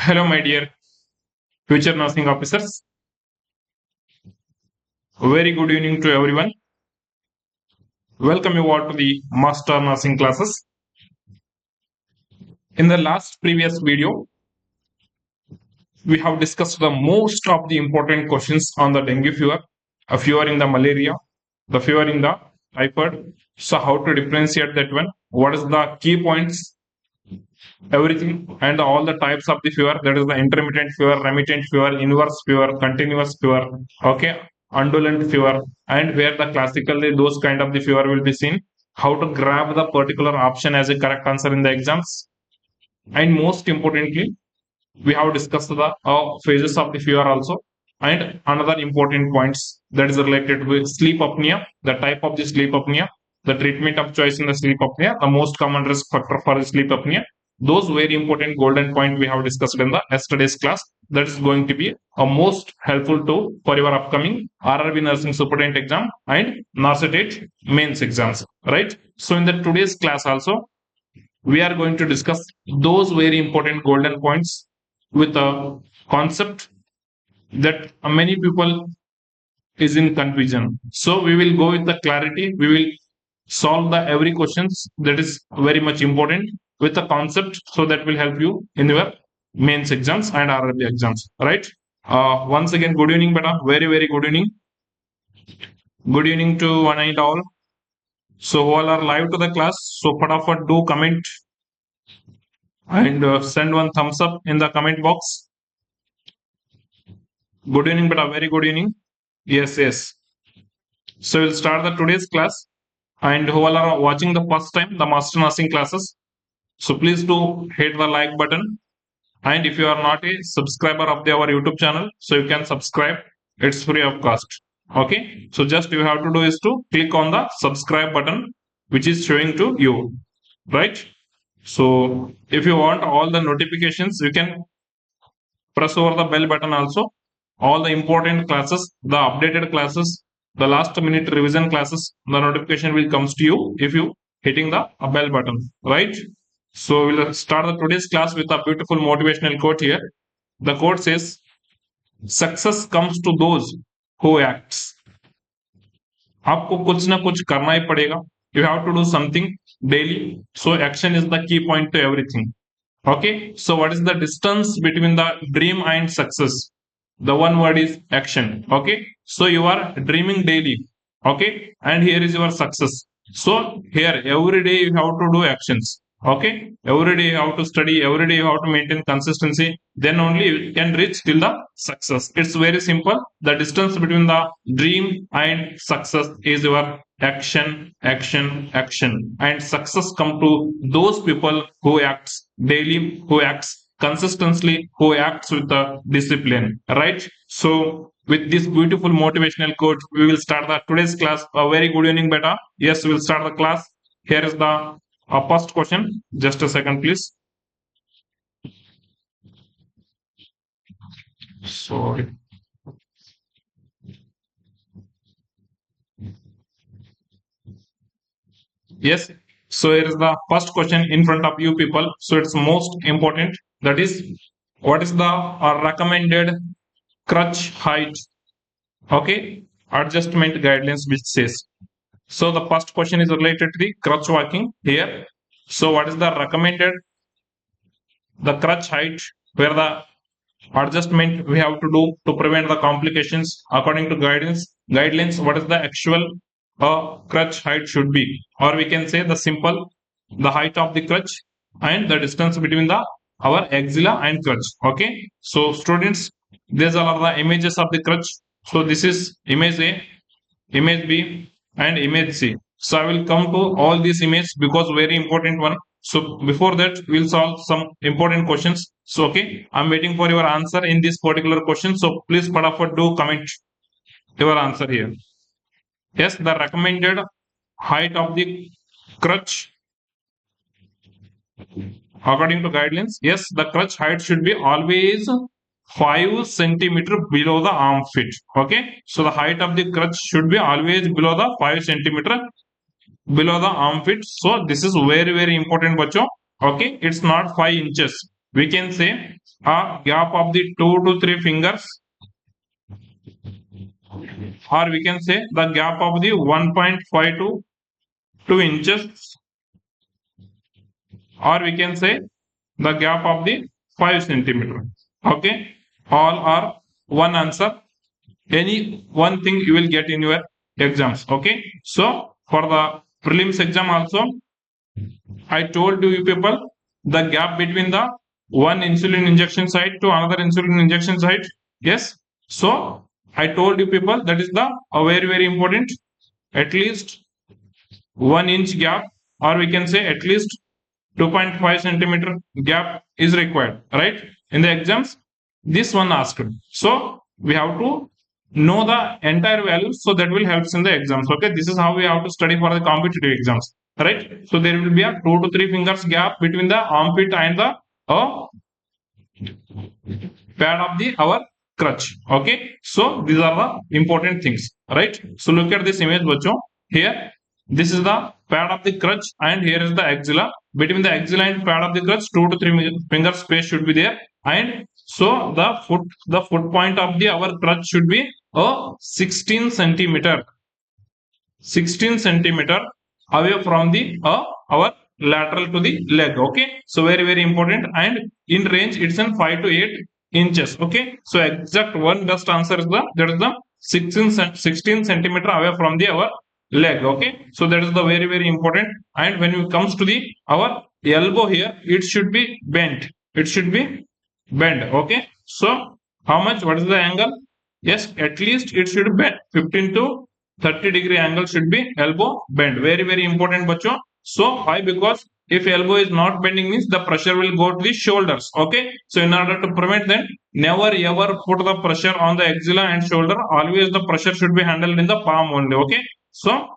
Hello, my dear future nursing officers. Very good evening to everyone. Welcome you all to the Master Nursing classes. In the last previous video, we have discussed the most of the important questions on the dengue fever, a fever in the malaria, the fever in the typhoid. So how to differentiate that one? What is the key points? Everything and all the types of the fever, that is the intermittent fever, remittent fever, inverse fever, continuous fever, okay, undulant fever, and where the classically those kind of the fever will be seen, how to grab the particular option as a correct answer in the exams, and most importantly we have discussed the phases of the fever also, and another important points that is related with sleep apnea, the type of the sleep apnea, the treatment of choice in the sleep apnea, the most common risk factor for the sleep apnea. Those very important golden point we have discussed in the yesterday's class. That is going to be a most helpful tool for your upcoming RRB nursing superintendent exam and Norcet mains exams, right? So in the today's class also we are going to discuss those very important golden points with a concept that many people is in confusion. So we will go with the clarity. We will solve the every questions that is very much important with the concept, so that will help you in your mains exams and RRB exams. Right? Once again, good evening, beta. Very good evening. Good evening to one and all. So all are live to the class. So fatafat do comment and send one thumbs up in the comment box. Good evening, beta. Very good evening. Yes. So we'll start the today's class. And who all are watching the first time the master nursing classes, so please do hit the like button. And if you are not a subscriber of our YouTube channel, so you can subscribe. It's free of cost. Okay. So just you have to do is to click on the subscribe button, which is showing to you, right? So if you want all the notifications, you can press over the bell button also. All the important classes, the updated classes, the last minute revision classes, the notification will comes to you if you hitting the bell button, right? So we'll start the today's class with a beautiful motivational quote here. The quote says, "Success comes to those who acts." आपको कुछ ना कुछ करना ही पड़ेगा. You have to do something daily. So action is the key point to everything. Okay. So what is the distance between the dream and success? The one word is action. Okay. So you are dreaming daily. Okay. And here is your success. So here every day you have to do actions. Okay. Every day you have to study. Every day you have to maintain consistency. Then only you can reach till the success. It's very simple. The distance between the dream and success is your action. And success come to those people who acts daily, who acts consistently, who acts with the discipline, right? So with this beautiful motivational quote, we will start the today's class. A very good evening, beta. Yes, we will start the class. Here is the first question. Just a second, please. Sorry. Yes. So here is the first question in front of you people. So it's most important. That is, what is the recommended crutch height? Okay. Adjustment guidelines which says. So the first question is related to the crutch walking here. So what is the recommended the crutch height, where the adjustment we have to do to prevent the complications according to guidelines, what is the actual crutch height should be, or we can say the simple the height of the crutch and the distance between the our axilla and crutch. Okay. So students, these are the images of the crutch. So this is image A, image B, and image C. So I will come to all these images because very important one. So before that, we'll solve some important questions. So okay, I'm waiting for your answer in this particular question. So please, fatafat do comment your answer here. Yes, the recommended height of the crutch according to guidelines. Yes, the crutch height should be always 5 centimeter below the armpit. Okay, so the height of the crutch should be always below the 5 centimeter below the armpit. So this is very important, bacho. Okay, it's not 5 inches. we can say a gap of the 2 to 3 fingers, or we can say the gap of the 1.5 to 2 inches, or we can say the gap of the 5 centimeter. Okay, all are one answer. Any one thing you will get in your exams. Okay, so for the prelims exam also, I told you people the gap between the one insulin injection site to another insulin injection site. Yes, so I told you people that is the very important. At least 1 inch gap, or we can say at least 2.5 centimeter gap is required, right? In the exams, this one asked. So we have to know the entire values, so that will help in the exams. Okay, this is how we have to study for the competitive exams, right? So there will be a 2 to 3 fingers gap between the armpit and the pad of the our crutch. Okay, so these are the important things, right? So look at this image, bacho. Here, this is the pad of the crutch, and here is the axilla. Between the axilla and pad of the crutch, 2 to 3 finger space should be there, and so the foot point of the our crutch should be a 16 centimeter 16 centimeter away from the our lateral to the leg. Okay, so very important, and in range it's in 5 to 8 inches. Okay, so exact one best answer is the that is the 16 centimeter away from the our leg. Okay, so that is the very important. And when it comes to the our elbow here, it should be bent, it should be bend. Okay, so how much, what is the angle? Yes, at least it should bend 15 to 30-degree angle should be elbow bend. Very important, bacho. So why? Because if elbow is not bending means the pressure will go to the shoulders. Okay, so in order to prevent that, never ever put the pressure on the axilla and shoulder. Always the pressure should be handled in the palm only. Okay, so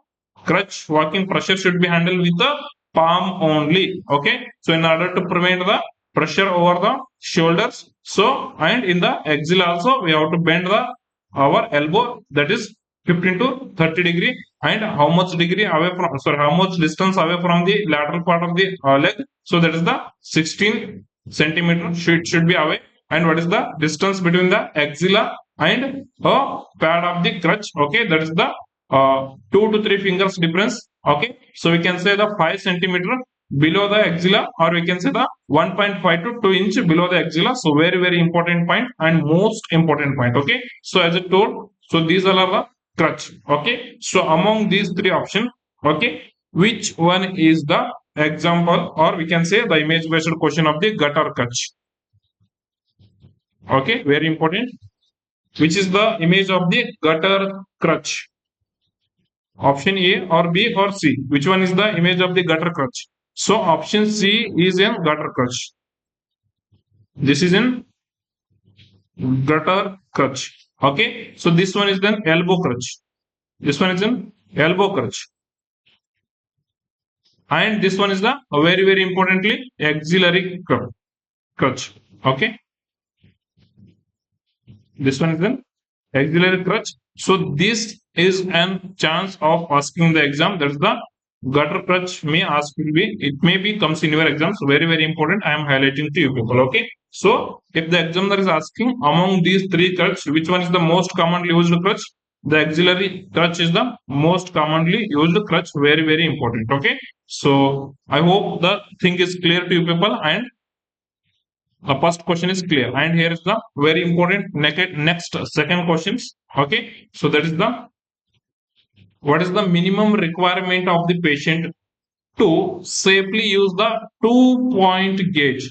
crutch walking pressure should be handled with the palm only. Okay, so in order to prevent the pressure over the shoulders, so and in the axilla also we have to bend the our elbow, that is 15 to 30 degree. And how much degree away from, sorry, how much distance away from the lateral part of the leg? So that is the 16 centimeter should be away. And what is the distance between the axilla and a pad of the crutch? Okay, that is the 2 to 3 fingers difference. Okay, so we can say the 5 centimeter below the axilla, or we can say the 1.5 to 2 inch below the axilla. So very important point and most important point. Okay, so as I told, so these are the crutch. Okay, so among these three options, okay, which one is the example, or we can say the image based question of the gut or crutch? Okay, very important. Which is the image of the gutter crutch? Option A or B or C? Which one is the image of the gutter crutch? So option C is in gutter crutch. This is in gutter crutch. Okay, so this one is then elbow crutch. This one is in elbow crutch. And this one is the very importantly axillary crutch. Okay, this one is an axillary crutch. So this is an chance of asking the exam, that is the gutter crutch may ask, will be, it may be comes in your exams. Very important, I am highlighting to you people. Okay, so if the examiner is asking among these three crutch, which one is the most commonly used crutch, the axillary crutch is the most commonly used crutch. Very important. Okay, so I hope the thing is clear to you people, and the first question is clear. And here is the very important next second questions. Okay, so that is the, what is the minimum requirement of the patient to safely use the 2-point gauge?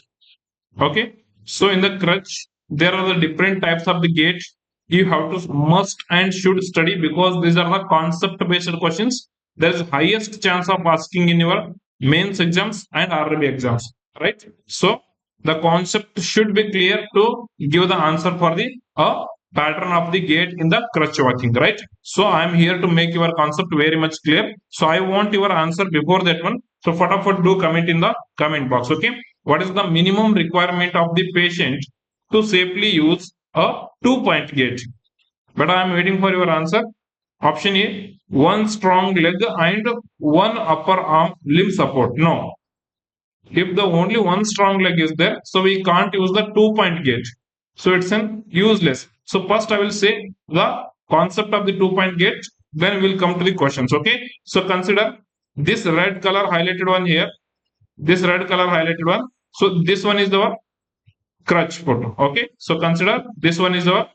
Okay, so in the crutch there are the different types of the gauge. You have to must and should study, because these are the concept based questions. There is highest chance of asking in your mains exams and RB exams, right? So the concept should be clear to give the answer for the pattern of the gait in the crutch walking, right? So I am here to make your concept very much clear. So I want your answer before that one. So fatafat do comment in the comment box. Okay, what is the minimum requirement of the patient to safely use a 2-point gait? But I am waiting for your answer. Option A, one strong leg and one upper arm limb support. No. If the only one strong leg is there, so we can't use the 2-point gate. So it's an useless. So first I will say the concept of the 2-point gate, then we'll come to the questions. Okay. So consider this red color highlighted one here, this red color highlighted one. So this one is the crutch photo. Okay. So consider this one is our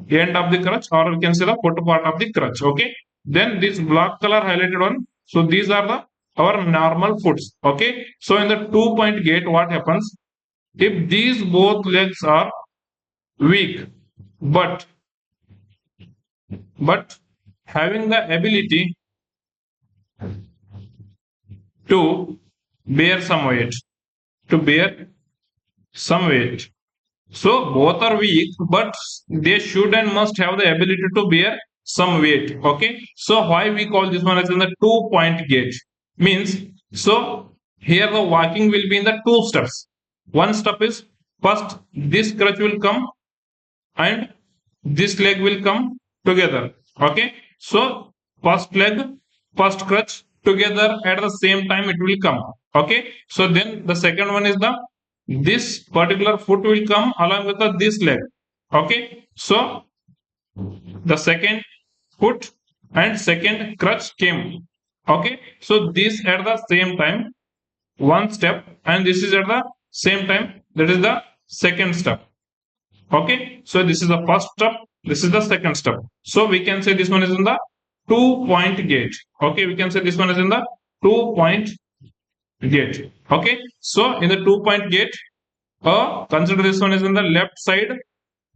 end of the crutch, or we can say the photo part of the crutch. Okay. Then this black color highlighted one. So these are the our normal foots. Okay. So in the 2-point gate, what happens? If these both legs are weak, but having the ability to bear some weight, to bear some weight. So both are weak, but they should and must have the ability to bear some weight. Okay. So why we call this one as in the 2-point gate? Means, so here the walking will be in the 2 steps. One step is first this crutch will come and this leg will come together. Okay. So first leg, first crutch together at the same time it will come. Okay. So then the second one is the this particular foot will come along with this leg. Okay. So the second foot and second crutch came. Okay. So this at the same time one step, and this is at the same time, that is the second step. Okay. So this is the first step, this is the second step. So we can say this one is in the 2-point gate. Okay. We can say this one is in the 2-point gate. Okay. So in the 2-point gate, consider this one is in the left side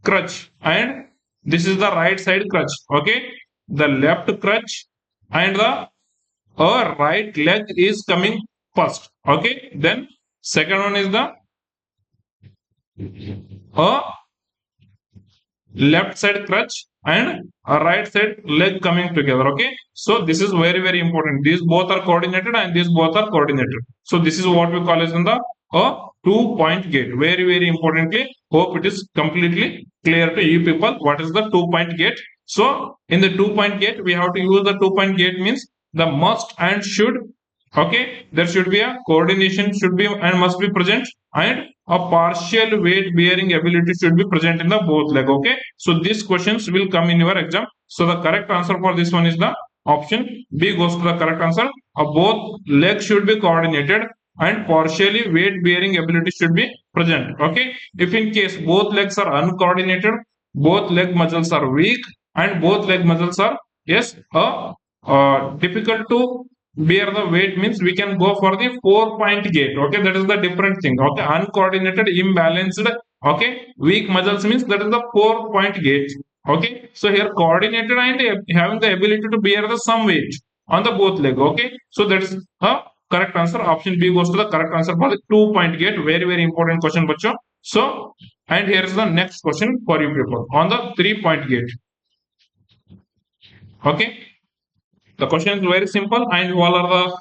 crutch and this is the right side crutch. Okay. The left crutch and the right leg is coming first. Okay. Then second one is the left side crutch and a right side leg coming together. Okay. So this is very, very important. These both are coordinated and these both are coordinated. So this is what we call as in the 2-point gate. Very, very importantly, hope it is completely clear to you people what is the 2-point gate. So in the 2-point gate, we have to use the 2-point gate means the must and should. Okay, there should be a coordination should be and must be present, and a partial weight bearing ability should be present in the both leg. Okay, so these questions will come in your exam. So the correct answer for this one is the option B goes to the correct answer. Both legs should be coordinated and partially weight bearing ability should be present. Okay, if in case both legs are uncoordinated, both leg muscles are weak, and both leg muscles are yes difficult to bear the weight, means we can go for the 4-point gate. Okay, that is the different thing. Okay, uncoordinated, imbalanced, okay, weak muscles means that is the 4-point gate. Okay, so here coordinated and having the ability to bear the some weight on the both leg. Okay, so that is a correct answer. Option B goes to the correct answer for the 2-point gate. Very, very important question, bacho. So, and here is the next question for you people on the 3-point gate. Okay, the question is very simple, and you all are the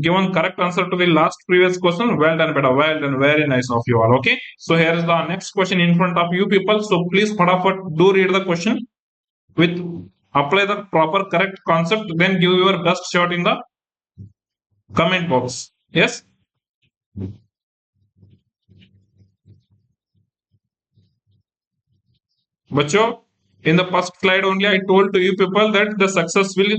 given correct answer to the last previous question. Well done, beta. Well done. Very nice of you all. Okay. So here is the next question in front of you people. So please, do read the question with apply the proper correct concept. Then give your best shot in the comment box. Yes. Bacho, in the first slide only I told to you people that the success will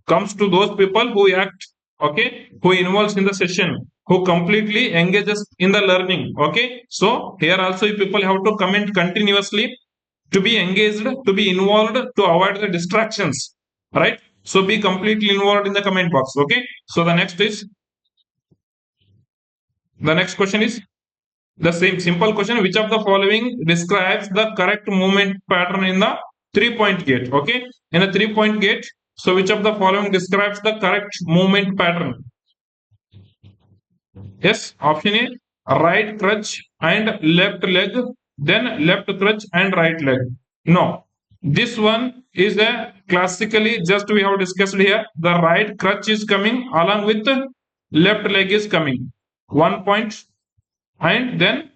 comes to those people who act, okay, who involves in the session, who completely engages in the learning. Okay, so here also you people have to comment continuously, to be engaged, to be involved, to avoid the distractions, right? So be completely involved in the comment box. Okay, so the next question is the same simple question: which of the following describes the correct movement pattern in the 3-point gate? Okay, in a 3-point gate, so which of the following describes the correct movement pattern? Yes, option A, right crutch and left leg, then left crutch and right leg. No, this one is a classically just we have discussed here. The right crutch is coming along with the left leg is coming. 1 point, and then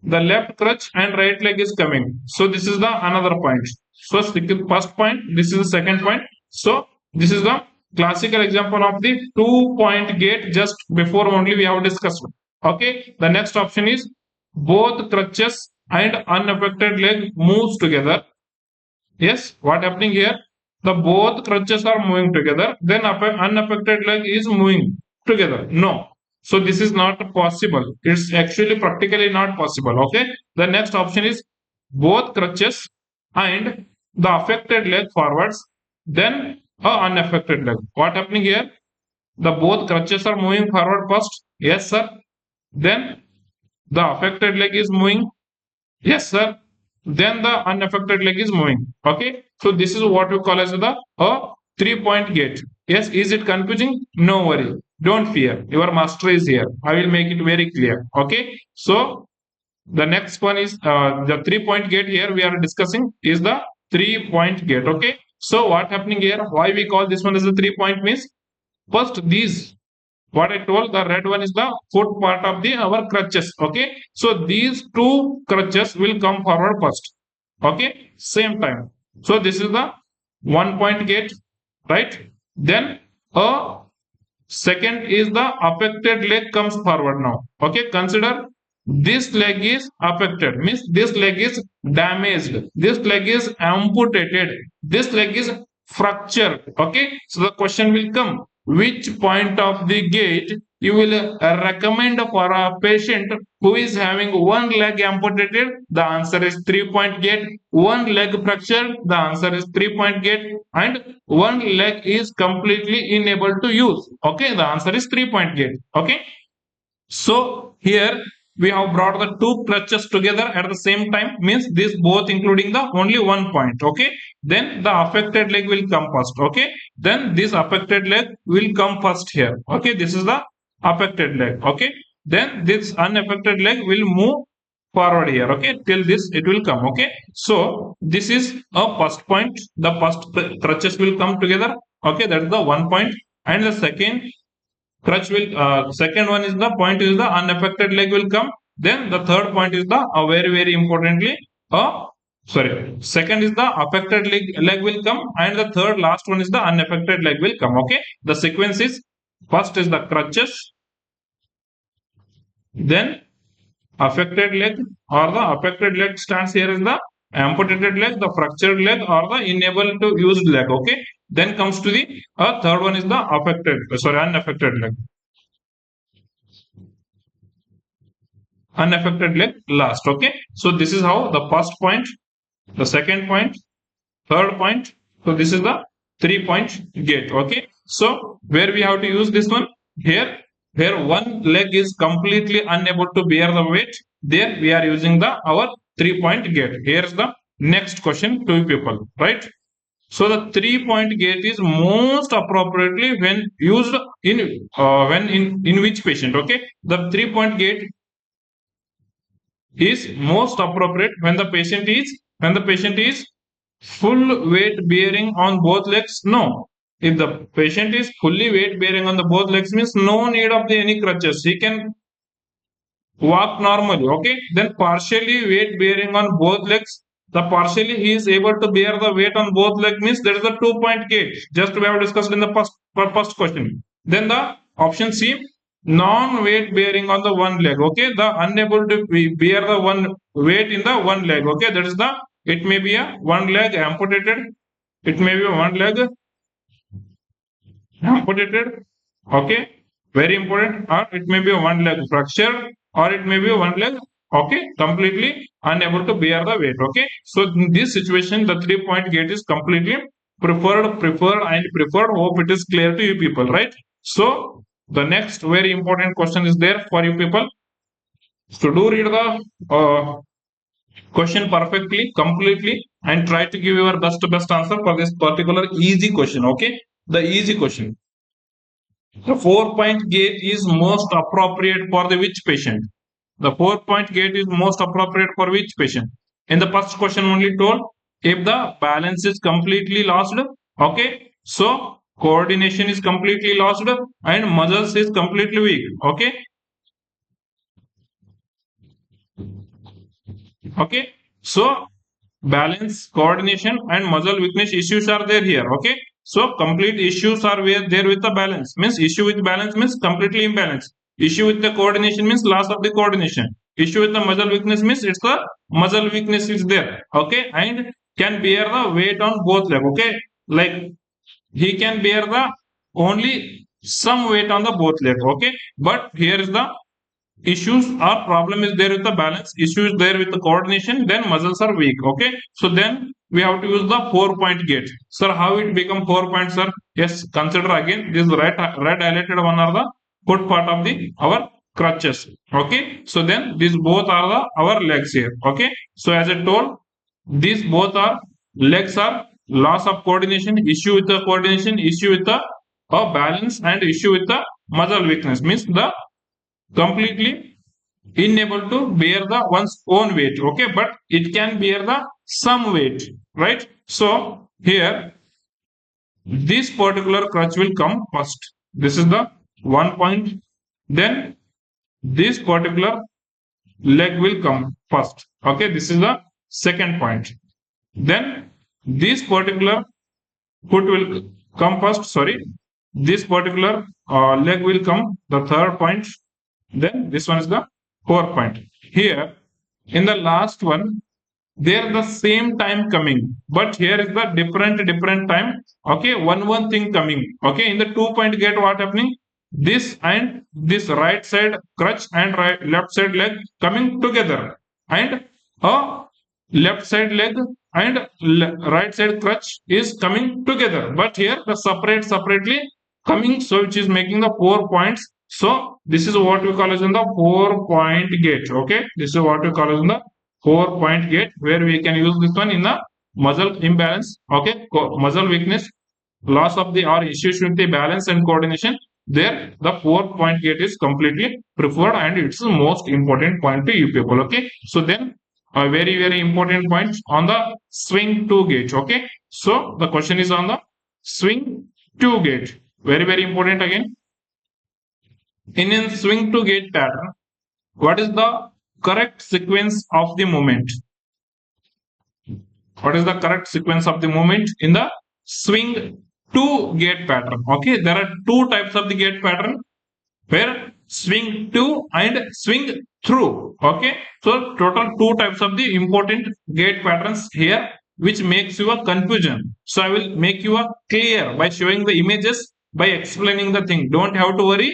the left crutch and right leg is coming. So this is the another point. So first point, this is the second point. So this is the classical example of the 2-point gait just before only we have discussed. Okay, the next option is both crutches and unaffected leg moves together. Yes, what happening here? The both crutches are moving together, then unaffected leg is moving together. No. So this is not possible. It's actually practically not possible. Okay. The next option is both crutches and the affected leg forwards, then a unaffected leg. What happening here? The both crutches are moving forward first. Yes, sir. Then the affected leg is moving. Yes, sir. Then the unaffected leg is moving. Okay. So this is what we call as the a 3-point gait. Yes. Is it confusing? No worry. Don't fear. Your master is here. I will make it very clear. Okay. So the next one is the 3-point gait here we are discussing is the 3-point gait. Okay. So what happening here? Why we call this one as a 3-point means first these what I told, the red one is the foot part of the our crutches. Okay, so these two crutches will come forward first. Okay, same time. So this is the 1-point gait, right? Then a second is the affected leg comes forward now. Okay, consider this leg is affected, means this leg is damaged, this leg is amputated, this leg is fractured. Okay, so the question will come, which point of the gait you will recommend for a patient who is having one leg amputated? The answer is 3-point gait. One leg fractured, the answer is 3-point gait. And one leg is completely unable to use. Okay, the answer is 3-point gait. Okay, so here we have brought the two crutches together at the same time, means this both including the only 1 point. Okay, then the affected leg will come first. Okay, then this affected leg will come first here. Okay, this is the affected leg. Okay, then this unaffected leg will move forward here. Okay, till this it will come. Okay, so this is a first point. The first crutches will come together. Okay, that is the 1 point. And the second crutch will second one is the point is the unaffected leg will come. Then the third point is the very importantly sorry, second is the affected leg will come, and the third last one is the unaffected leg will come. Okay, the sequence is first is the crutches, then affected leg, or the affected leg stands here is the amputated leg, the fractured leg, or the unable to use leg. Okay, then comes to the third one is the affected sorry unaffected leg. Unaffected leg last. Okay, so this is how the first point, the second point, third point. So this is the 3-point gait. Okay, so where we have to use this one here, where one leg is completely unable to bear the weight, there we are using the our 3-point gait. Here is the next question to people, right? So the 3-point gait is most appropriately when used in when in which patient? Okay, the 3-point gait is most appropriate when the patient is full weight bearing on both legs. No, if the patient is fully weight bearing on the both legs means no need of the any crutches, he can walk normally. Okay, then partially weight bearing on both legs, the partially he is able to bear the weight on both legs means there is a 2-point gait, just we have discussed in the first question. Then the option C, non-weight bearing on the one leg. Okay, the unable to bear the one weight in the one leg. Okay, that is the, it may be a one leg amputated, it may be a one leg amputated. Okay, very important. Or it may be a one leg fracture, or it may be a one leg, okay, completely unable to bear the weight. Okay, so in this situation the 3-point gait is completely preferred. Hope it is clear to you people, right? So the next very important question is there for you people. So do read the question perfectly, completely, and try to give your best answer for this particular easy question. Okay, the easy question. The 4-point gait is most appropriate for the which patient? The 4-point gait is most appropriate for which patient? In the first question only told, if the balance is completely lost, okay, so coordination is completely lost and muscles is completely weak. Okay, okay, so balance, coordination, and muscle weakness issues are there here. Okay, So complete issues are there with the balance. Means issue with balance means completely imbalance. Issue with the coordination means loss of the coordination. Issue with the muscle weakness means it's the muscle weakness is there. Okay, and can bear the weight on both leg. Okay, like he can bear the only some weight on the both leg. Okay, but here is the issues or problem is there with the balance, issue is there with the coordination, then muscles are weak. Okay, so then we have to use the 4-point gate. Sir, how it become 4 points, sir? Yes, consider again this red highlighted one are the foot part of the our crutches. Okay, so then these both are the our legs here. Okay, so as I told, these both are legs are loss of coordination, issue with the coordination, issue with the balance, and issue with the muscle weakness means the completely unable to bear the one's own weight. Okay, but it can bear the some weight, right? So here this particular crutch will come first. This is the 1 point. Then this particular leg will come first. Okay, this is the second point. Then this particular foot will come first. Sorry, this particular leg will come the third point. Then this one is the 4 point. Here in the last one, they are the same time coming, but here is the different time. Okay, one thing coming. Okay, in the 2-point gate, what happening? This and this right side crutch and left side leg coming together, and a left side leg and right side crutch is coming together. But here the separately coming, so which is making the 4 points. So this is what we call as in the 4-point gate. Okay, this is what we call as in the 4-point gate, where we can use this one in the muscle imbalance. Okay, muscle weakness, loss of the or issues with the balance and coordination. There the 4-point gate is completely preferred, and it's the most important point to you people. Okay, so then a very important point on the swing 2 gate. Okay, so the question is on the swing 2 gate. Very important again. In a swing 2 gate pattern, what is the correct sequence of the movement? What is the correct sequence of the movement in the swing 2 gate pattern? Okay, there are two types of the gate pattern, where swing to and swing through. Okay, so total two types of the important gate patterns here, which makes you a confusion. So I will make you a clear by showing the images, by explaining the thing. Don't have to worry.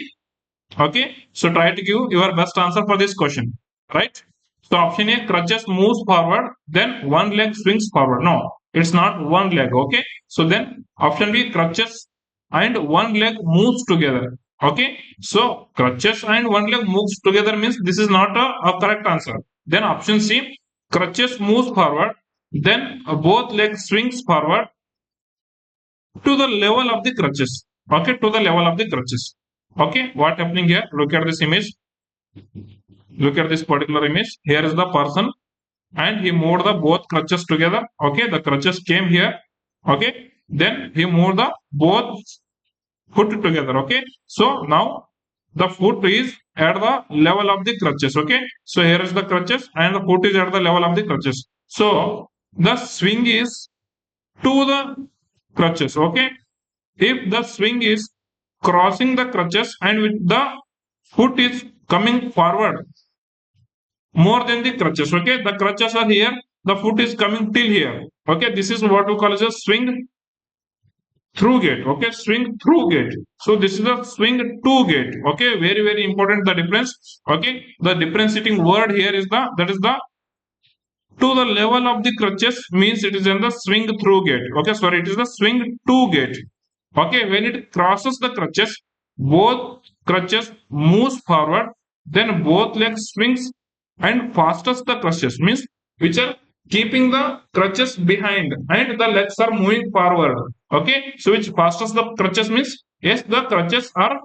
Okay, so try to give your best answer for this question, right? So option A, crutches moves forward, then one leg swings forward. No, it's not one leg. Okay, so then option B, crutches and one leg moves together. Okay, so crutches and one leg moves together means this is not a correct answer. Then option C, crutches moves forward, then both legs swings forward to the level of the crutches. Okay, to the level of the crutches. Okay, what happening here? Look at this image. Look at this particular image. Here is the person, and he moved the both crutches together. Okay, the crutches came here. Okay, then he moved the both foot together. Okay, so now the foot is at the level of the crutches. Okay, so here is the crutches, and the foot is at the level of the crutches. So the swing is to the crutches. Okay, if the swing is crossing the crutches and with the foot is coming forward more than the crutches. Okay, the crutches are here, the foot is coming till here. Okay, this is what we call as a swing through gate. Okay, swing through gate. So this is a swing to gate. Okay, very important, the difference. Okay, the differentiating word here is the, that is the to the level of the crutches means it is in the swing through gate. Okay, sorry, it is the swing to gate. Okay, when it crosses the crutches, both crutches moves forward, then both legs swings and fastest the crutches means which are keeping the crutches behind and the legs are moving forward. Okay, so which fastest the crutches means yes, the crutches are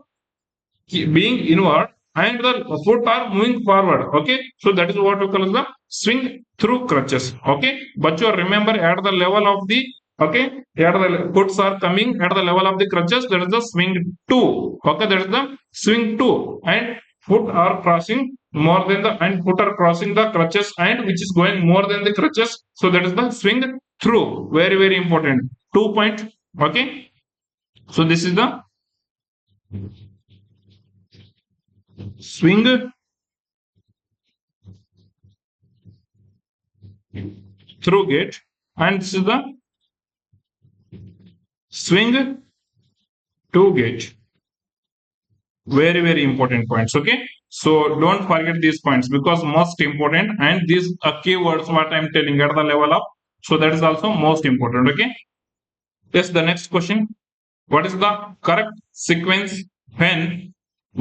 being inward and the foot are moving forward. Okay, so that is what we call as the swing through crutches. Okay, but you remember at the level of the, okay, here the foots are coming at the level of the crutches, that is the swing 2. Okay, that is the swing 2, and foot are crossing more than the, and foot are crossing the crutches and which is going more than the crutches, so that is the swing through. Very important. 2 point. Okay, So this is the swing through gate, and this is the swing to gate. Very important points. Okay, so don't forget these points because most important, and these are keywords what I'm telling at the level of, so that is also most important. Okay, yes, the next question: what is the correct sequence when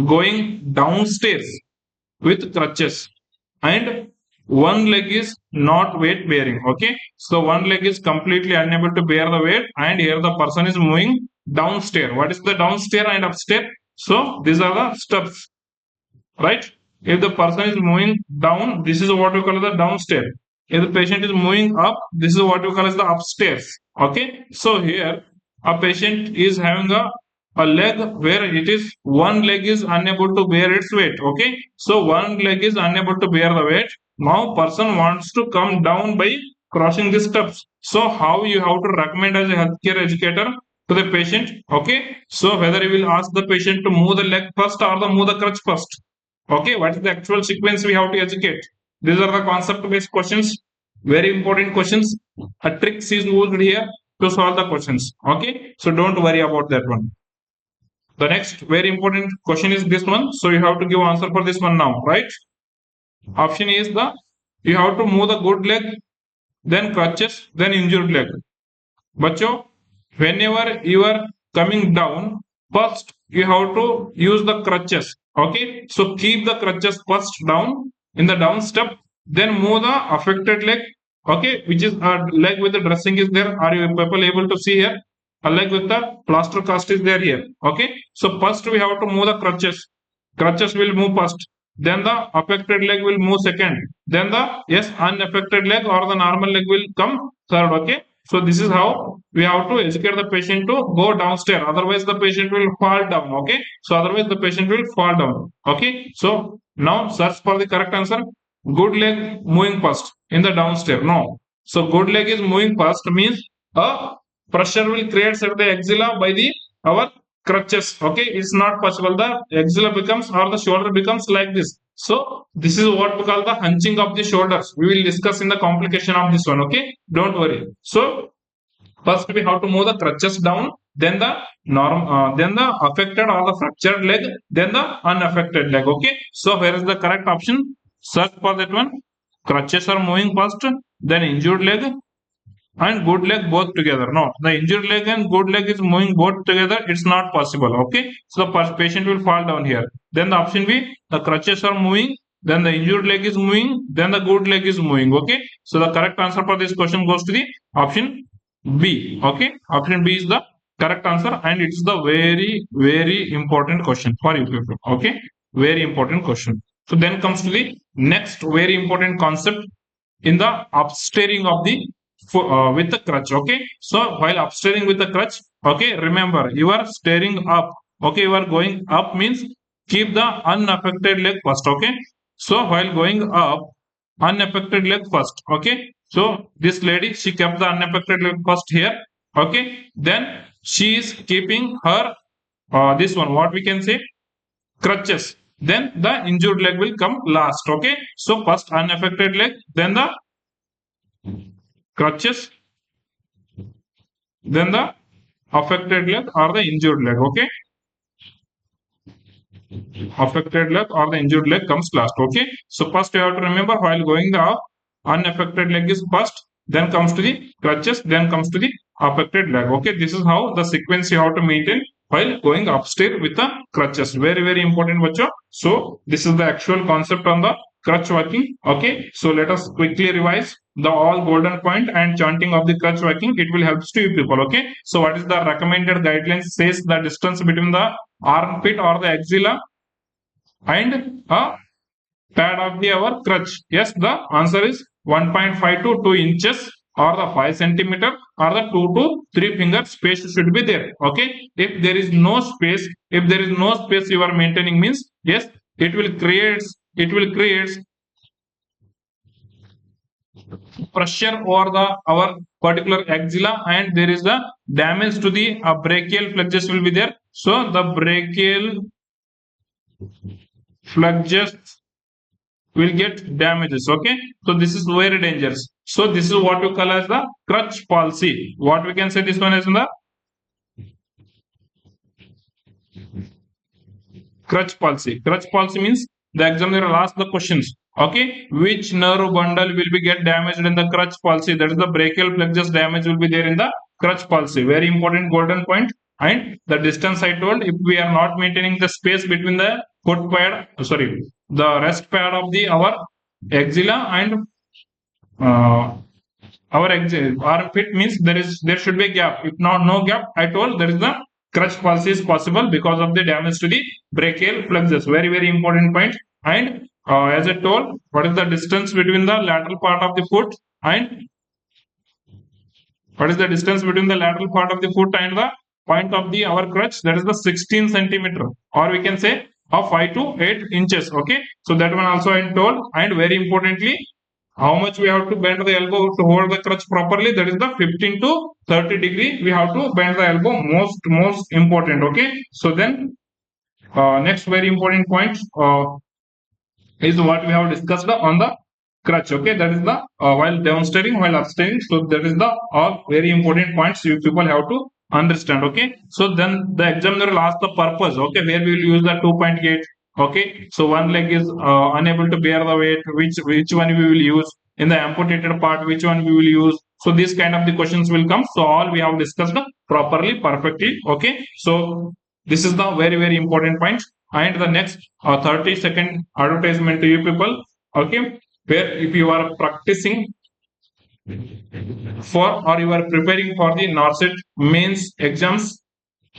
going downstairs with crutches and one leg is not weight bearing? Okay, so one leg is completely unable to bear the weight, and here the person is moving downstairs. What is the downstairs and upstairs? So these are the steps, right? If the person is moving down, this is what we call the downstairs. If the patient is moving up, this is what we call as the upstairs. Okay, so here a patient is having a leg where it is one leg is unable to bear its weight. Okay, so one leg is unable to bear the weight. Now person wants to come down by crossing the steps. So how you have to recommend as a healthcare educator to the patient? Okay, so whether you will ask the patient to move the leg first or the move the crutch first. Okay, what is the actual sequence we have to educate? These are the concept based questions, very important questions. A trick is used here to solve the questions. Okay, so don't worry about that one. The next very important question is this one, so you have to give answer for this one now, right? Option is the you have to move the good leg, then crutches, then injured leg. Bacho, whenever you are coming down, first you have to use the crutches. Okay, so keep the crutches first down in the down step, then move the affected leg. Okay, which is a leg with the dressing is there. Are you people able to see here? A leg with the plaster cast is there here. Okay, so first we have to move the crutches. Crutches will move first. Then the affected leg will move second. Then the unaffected leg or the normal leg will come third. Okay, so this is how we have to educate the patient to go downstairs. Otherwise, the patient will fall down. Okay, so otherwise the patient will fall down. Okay, so now search for the correct answer. Good leg moving first in the downstairs. No, so good leg is moving first means a pressure will create at the axilla by the our crutches. Okay, it's not possible. The axilla becomes or the shoulder becomes like this. So this is what we call the hunching of the shoulders. We will discuss in the complication of this one. Okay, don't worry. So first we have to move the crutches down, then the then the affected or the fractured leg, then the unaffected leg. Okay, so where is the correct option? Search for that one. Crutches are moving first, then injured leg, and good leg both together. No, the injured leg and good leg is moving both together. It's not possible. Okay, so the patient will fall down here. Then the option B, the crutches are moving, then the injured leg is moving, then the good leg is moving. Okay, so the correct answer for this question goes to the option B. Okay, option B is the correct answer, and it is the very important question for you people. Okay, very important question. So then comes to the next very important concept in the upsteering of the with the crutch. Okay, so while upsteering with the crutch, okay, remember you are staring up. Okay, you are going up means keep the unaffected leg first. Okay, so while going up, unaffected leg first. Okay, so this lady, she kept the unaffected leg first here. Okay, then she is keeping her this one, what we can say, crutches. Then the injured leg will come last. Okay, so first unaffected leg, then the crutches, then the affected leg or the injured leg. Okay, affected leg or the injured leg comes last. Okay, so first you have to remember while going the unaffected leg is first, then comes to the crutches, then comes to the affected leg. Okay, this is how the sequence you have to maintain while going upstairs with the crutches. Very important, bacho. So this is the actual concept on the crutch walking. Okay, so let us quickly revise the all golden point and chanting of the crutch walking. It will help to you people. Okay, so what is the recommended guidelines? Says the distance between the armpit or the axilla and a pad of the our crutch. Yes, the answer is 1.5 to 2 inches or the 5 centimeter or the 2 to 3 finger space should be there. Okay, if there is no space, you are maintaining means yes, it will create pressure over the our particular axilla, and there is the damage to the brachial flexus will be there. So the brachial flexus will get damages. Okay, so this is very dangerous. So this is what we call as the crutch palsy. What we can say this one is in the crutch palsy. Crutch palsy means the examiner will ask the questions. Okay, which nerve bundle will be get damaged in the crutch palsy? That is the brachial plexus damage will be there in the crutch palsy. Very important golden point. And the distance I told, if we are not maintaining the space between the foot pad, sorry, the rest pad of the our axilla and our armpit, means there should be a gap. If not no gap, I told there is the crutch palsy is possible because of the damage to the brachial plexus. Very important point. And as I told, what is the distance between the lateral part of the foot and what is the distance between the lateral part of the foot and the point of the our crutch? That is the 16 centimeter, or we can say of 5 to 8 inches. Okay, so that one also I told. And very importantly, how much we have to bend the elbow to hold the crutch properly? That is the 15 to 30 degree. We have to bend the elbow, most important. Okay, so then next very important point is what we have discussed on the crutch. Okay, that is the while demonstrating, while abstaining. So that is the all very important points you people have to understand. Okay, so then the examiner will ask the purpose. Okay, where we will use the 2-point gait. Okay, so one leg is unable to bear the weight. Which one we will use? In the amputated part, which one we will use? So these kind of the questions will come. So all we have discussed properly, perfectly. Okay, so this is the very important point. And the next 30-second advertisement to you people. Okay, where if you are practicing for, or you are preparing for the Norcet mains exams,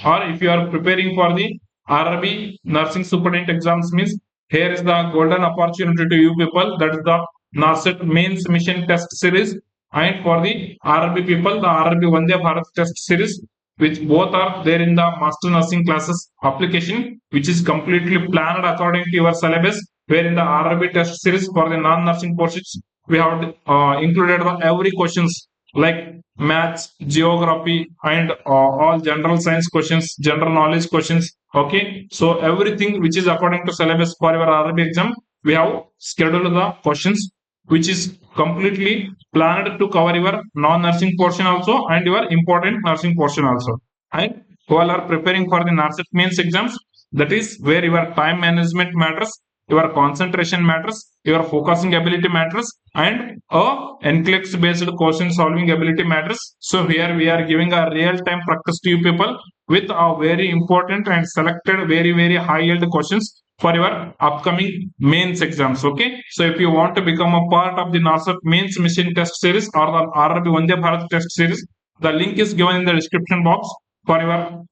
or if you are preparing for the RRB nursing superintendent exams, means here is the golden opportunity to you people. That is the Norcet mains mission test series. And for the RRB people, the RRB Vande Bharat test series, which both are there in the master nursing classes application, which is completely planned according to your syllabus. Where in the RRB test series for the non-nursing portions, we have included every questions like maths, geography, and all general science questions, general knowledge questions. Okay, so everything which is according to syllabus for your RRB exam, we have scheduled the questions, which is completely planned to cover your non-nursing portion also and your important nursing portion also. And while are preparing for the Norcet mains exams, that is where your time management matters, your concentration matters, your focusing ability matters, and NCLEX based question solving ability matters. So here we are giving a real time practice to you people with a very important and selected very high yield questions for your upcoming mains exams. Okay, so if you want to become a part of the Norcet mains mission test series or the RRB Vande Bharat test series, the link is given in the description box for your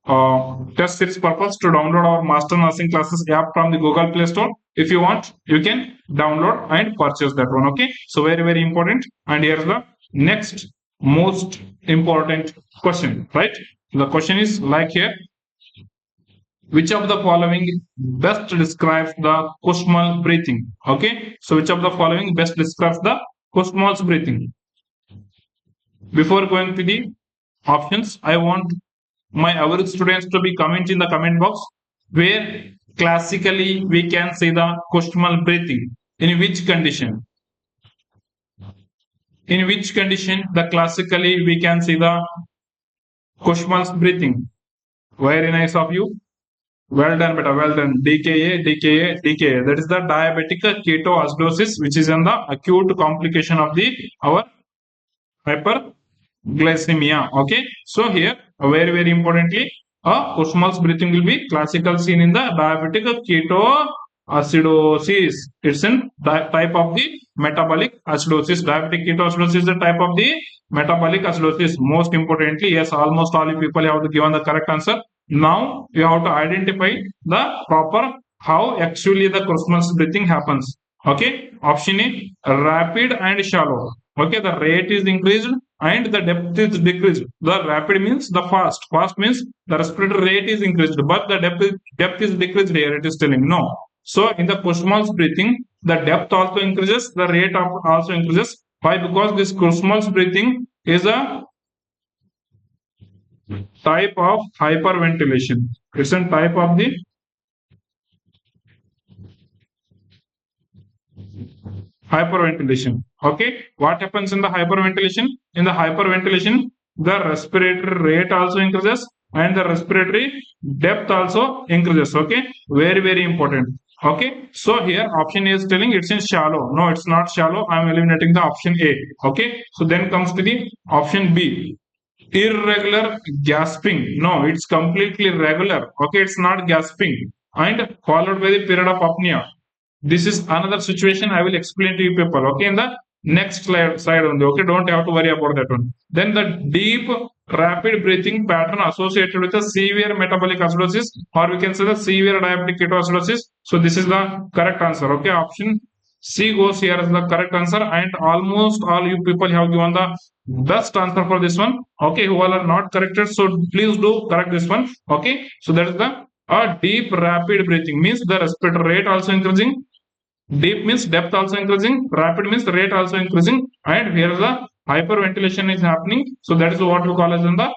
test series purpose to download our master nursing classes app from the Google Play Store. If you want, you can download and purchase that one. Okay, so very important. And here's the next most important question, right? The question is like here: which of the following best describes the Kussmaul breathing? Okay, so which of the following best describes the Kussmaul's breathing? Before going to the options, I want my average students to be comment in the comment box where classically we can see the Kussmaul breathing. In which condition? In which condition the classically we can see the Kussmaul's breathing? Very nice of you. Well done, beta. Well done. DKA. That is the diabetic ketoacidosis, which is in the acute complication of the our hyperglycemia. Okay. So here, very importantly, Kussmaul's breathing will be classical seen in the diabetic ketoacidosis. It's in type of the metabolic acidosis. Diabetic ketoacidosis is the type of the metabolic acidosis. Most importantly, yes, almost all people have given the correct answer. Now you have to identify the proper how actually the Kussmaul's breathing happens. Okay, option A, rapid and shallow. Okay, the rate is increased and the depth is decreased. The rapid means the fast. Fast means the respiratory rate is increased, but the depth is decreased here. It is telling no. So in the Kussmaul's breathing, the depth also increases, the rate also increases, Why? Because this Kussmaul's breathing is a type of hyperventilation. It's a type of the hyperventilation. Okay, what happens in the hyperventilation? In the hyperventilation, the respiratory rate also increases and the respiratory depth also increases. Okay, very important. Okay, so here option A is telling it's in shallow. No, it's not shallow. I'm eliminating the option A. Okay, so then comes to the option B. Irregular gasping. No, it's completely regular. Okay, it's not gasping. And followed by the period of apnea. This is another situation I will explain to you people. Okay, in the next slide only. Okay, don't have to worry about that one. Then the deep rapid breathing pattern associated with a severe metabolic acidosis, or we can say the severe diabetic ketoacidosis. So this is the correct answer. Okay, option C goes here as the correct answer, and almost all you people have given the best answer for this one. Okay, who all are not corrected, so please do correct this one. Okay, so that is the deep rapid breathing means the respiratory rate also increasing. Deep means depth also increasing, rapid means rate also increasing, and here the hyperventilation is happening. So that is what we call as in the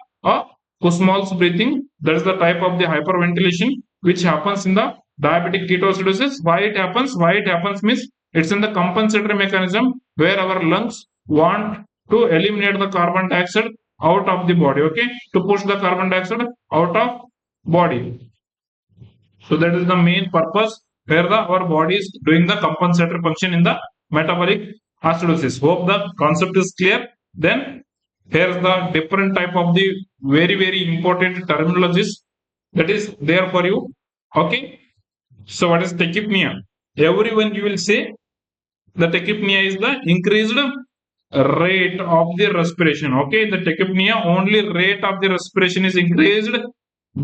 Kussmaul's breathing. That is the type of the hyperventilation which happens in the diabetic ketoacidosis. Why it happens? Why it happens means it's in the compensatory mechanism where our lungs want to eliminate the carbon dioxide out of the body. Okay, to push the carbon dioxide out of body. So that is the main purpose where our body is doing the compensatory function in the metabolic acidosis. Hope the concept is clear. Then here's the different type of the very important terminologies that is there for you. Okay. So what is tachypnea? Everyone you will say the tachypnea is the increased rate of the respiration. Okay, the tachypnea only rate of the respiration is increased.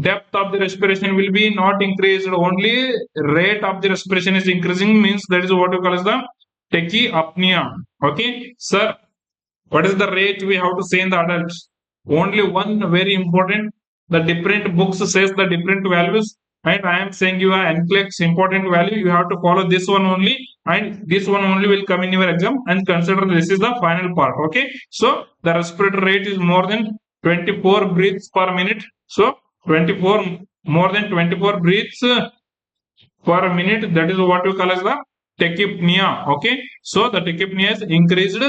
Depth of the respiration will be not increased. Only rate of the respiration is increasing means that is what we call as the tachypnea. Okay, sir. What is the rate we have to say in the adults? Only one very important. The different books says the different values, and I am saying you are NCLEX important value. You have to follow this one only, and this one only will come in your exam. And consider this is the final part. Okay, so the respiratory rate is more than 24 breaths per minute. So 24 more than 24 breaths per minute. That is what we call as the tachypnea. Okay, so the tachypnea is increased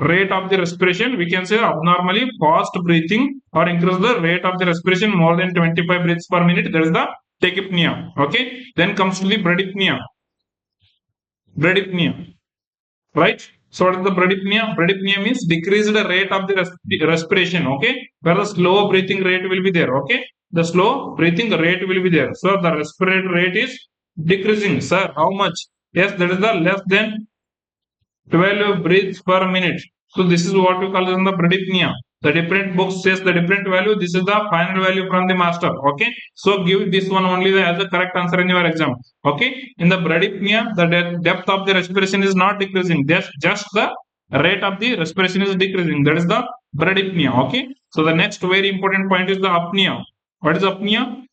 rate of the respiration. We can say abnormally fast breathing or increase the rate of the respiration more than 25 breaths per minute. That is the tachypnea. Okay, then comes to the bradypnea. Right. So what is the bradypnea? Bradypnea means decreased rate of the respiration. Okay, where the slow breathing rate will be there. Okay, the slow breathing rate will be there. So the respiratory rate is decreasing. Sir, how much? Yes, that is the less than 12 breaths per minute. So this is what we call as the bradypnea. The different books says the different value. This is the final value from the master. Okay. So give this one only as the correct answer in your exam. Okay. In the bradypnea, the depth of the respiration is not decreasing. Just the rate of the respiration is decreasing. That is the bradypnea. Okay. So the next very important point is the apnea. What is apnea?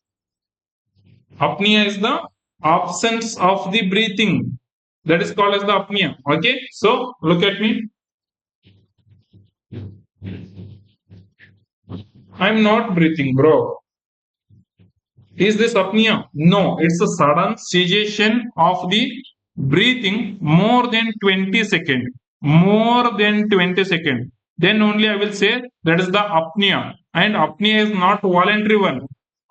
Apnea is the absence of the breathing. That is called as the apnea. Okay. So look at me. I'm not breathing, bro. Is this apnea? No, it's a sudden cessation of the breathing more than 20 seconds. More than 20 seconds. Then only I will say that is the apnea. And apnea is not voluntary one.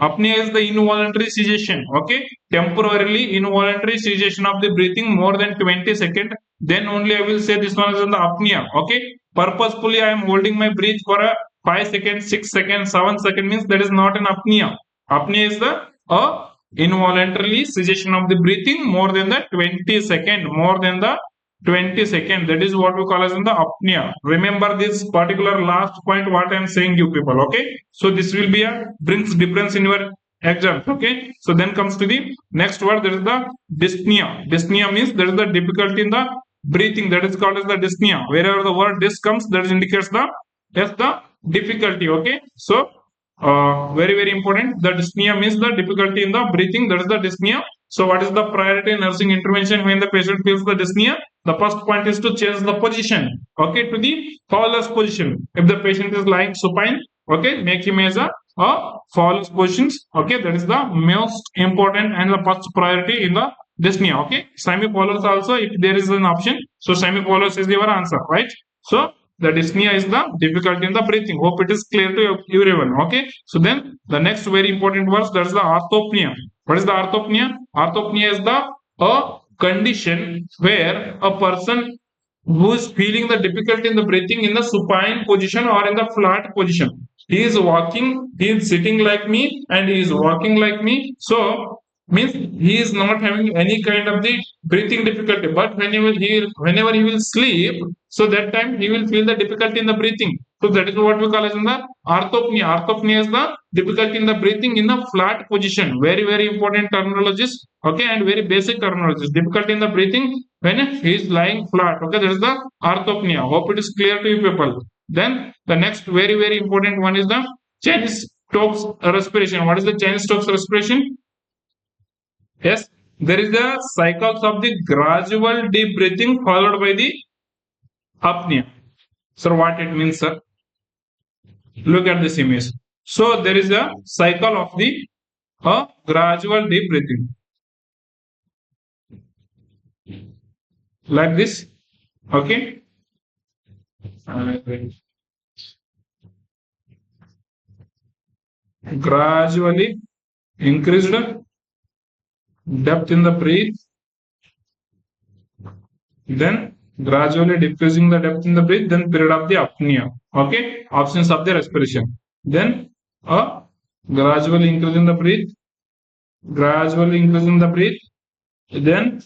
Apnea is the involuntary cessation. Okay, temporarily involuntary cessation of the breathing more than 20 seconds. Then only I will say this one is the apnea. Okay, purposefully I am holding my breath for a 5 seconds, 6 seconds, 7 seconds means that is not an apnea. Apnea is the involuntarily cessation of the breathing more than the 20 second. More than the 20 seconds. That is what we call as in the apnea. Remember this particular last point what I am saying you people. Okay. So this will be a brings difference in your exam. Okay. So then comes to the next word. That is the dyspnea. Dyspnea means there is the difficulty in the breathing. That is called as the dyspnea. Wherever the word dys comes, that indicates the difficulty. Okay. So very important. The dyspnea means the difficulty in the breathing. That is the dyspnea. So what is the priority nursing intervention when the patient feels the dyspnea? The first point is to change the position, okay, to the Fowler's position. If the patient is lying supine, okay, make him as a Fowler's positions, okay, that is the most important and the first priority in the dyspnea, okay. Semi-Fowler's also, if there is an option, so semi-Fowler's is your answer, right? So the dyspnea is the difficulty in the breathing. Hope it is clear to everyone, okay. So then the next very important word, that is the orthopnea. What is the orthopnea? Orthopnea is the a condition where a person who is feeling the difficulty in the breathing in the supine position or in the flat position. He is walking, he is sitting like me, and he is walking like me. So means he is not having any kind of the breathing difficulty. But whenever he will sleep, so that time he will feel the difficulty in the breathing. So that is what we call as in the orthopnea. Orthopnea is the difficulty in the breathing in the flat position. Very, very important terminologies. Okay, and very basic terminologies. Difficulty in the breathing when he is lying flat. Okay, that is the orthopnea. Hope it is clear to you people. Then the next very, very important one is the Cheyne-Stokes respiration. What is the Cheyne-Stokes respiration? Yes, there is the cycles of the gradual deep breathing followed by the apnea. So what it means, sir? Look at this image. So there is a cycle of the gradual deep breathing. Like this. Okay. Gradually increased depth in the breath, then gradually decreasing the depth in the breath, then period of the apnea. Okay, options of the respiration. Then gradually increasing the breath, gradually increasing the breath, then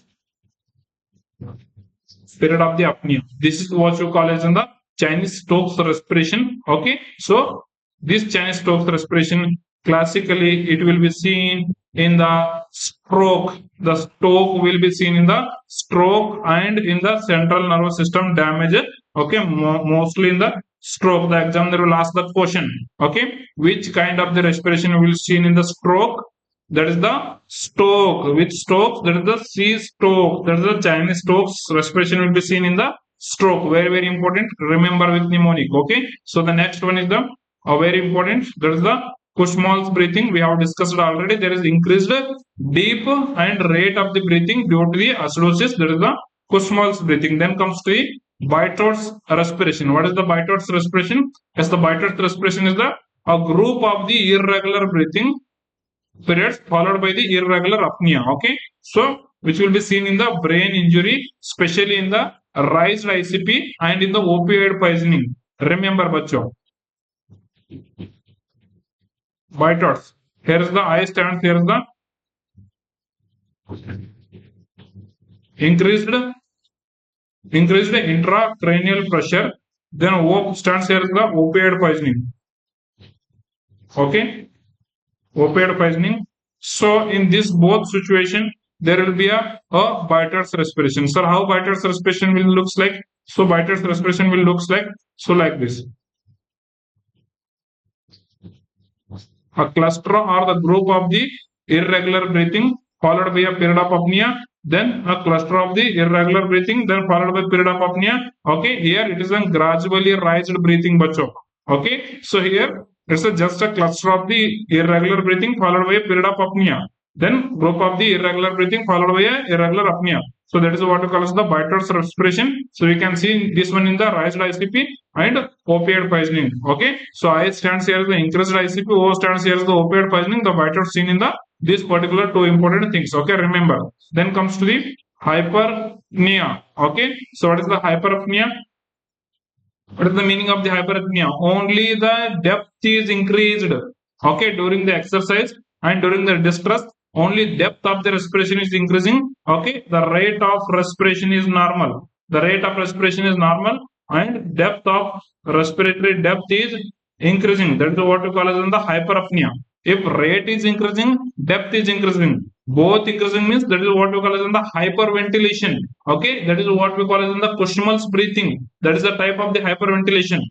period of the apnea. This is what you call as in the Cheyne-Stokes respiration. Okay, so this Cheyne-Stokes respiration classically it will be seen in the stroke. The stroke will be seen in the stroke and in the central nervous system damage. Okay, mostly in the stroke. The examiner will ask the question. Okay, which kind of the respiration will be seen in the stroke? That is the Stoke. Which Stoke? That is the C-Stoke. That is the Cheyne-Stokes respiration will be seen in the stroke. Very, very important. Remember with mnemonic. Okay. So the next one is the very important. That is the Kussmaul's breathing. We have discussed already. There is increased deep and rate of the breathing due to the acidosis. That is the Kussmaul's breathing. Then comes to the Bitort's respiration. What is the Bitort's respiration? Yes, the Bitort's respiration is the a group of the irregular breathing periods followed by the irregular apnea. Okay, so which will be seen in the brain injury, especially in the raised ICP and in the opioid poisoning. Remember, bacho. Bitorts. Here is the I stand. Here is the increased intracranial pressure. Then O stands here is the opioid poisoning. Okay. Opioid poisoning. So in this both situation, there will be a Bitort's respiration. Sir, how Bitort's respiration will looks like? So Bitort's respiration will looks like so like this. A cluster or the group of the irregular breathing followed by a period of apnea, then a cluster of the irregular breathing, then followed by period of apnea. Okay, here it is a gradually raised breathing, bacho. Okay, so here it's just a cluster of the irregular breathing followed by a period of apnea. Then group of the irregular breathing followed by a irregular apnea. So that is what we call as the Bitort's respiration. So you can see this one in the raised ICP and opioid poisoning. Okay. So I stands here as the increased ICP, O stands here as the opioid poisoning. The Bitort's seen in the this particular two important things. Okay, remember. Then comes to the hyperpnea. Okay. So what is the hyperpnea? What is the meaning of the hyperapnea? Only the depth is increased. Okay, during the exercise and during the distress, only depth of the respiration is increasing. Okay, the rate of respiration is normal. The rate of respiration is normal and depth of respiratory depth is increasing. That is what we call as the hyperapnea. If rate is increasing, depth is increasing. Both increasing means that is what we call as the hyperventilation. Okay, that is what we call as the Kussmaul's breathing. That is the type of the hyperventilation.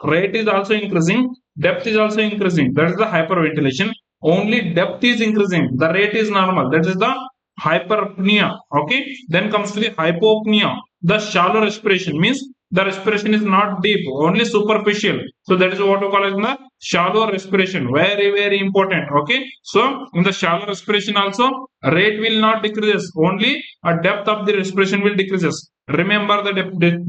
Rate is also increasing, depth is also increasing. That is the hyperventilation. Only depth is increasing. The rate is normal. That is the hyperapnea. Okay. Then comes to the hypopnea. the shallow respiration, means the respiration is not deep, only superficial. So that is what we call as the shallow respiration. Very, very important. Okay. So in the shallow respiration also, rate will not decrease, only a depth of the respiration will decreases. Remember the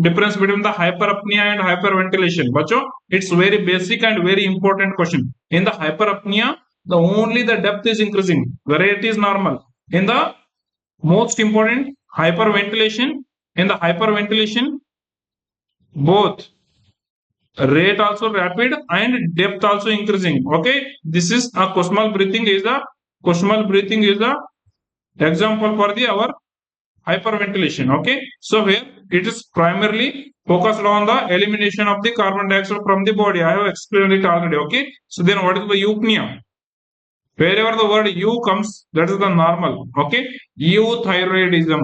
difference between the hyperapnea and hyperventilation. Bacho, it's very basic and very important question. In the hyperapnea, the only the depth is increasing, the rate is normal. In the most important hyperventilation, in the hyperventilation, both rate also rapid and depth also increasing. Okay, this is a Kussmaul breathing is the example for the our hyperventilation. Okay, so here it is primarily focused on the elimination of the carbon dioxide from the body. I have explained it already. Okay, so then what is the eupnea? Wherever the word U comes, that is the normal. Okay, euthyroidism.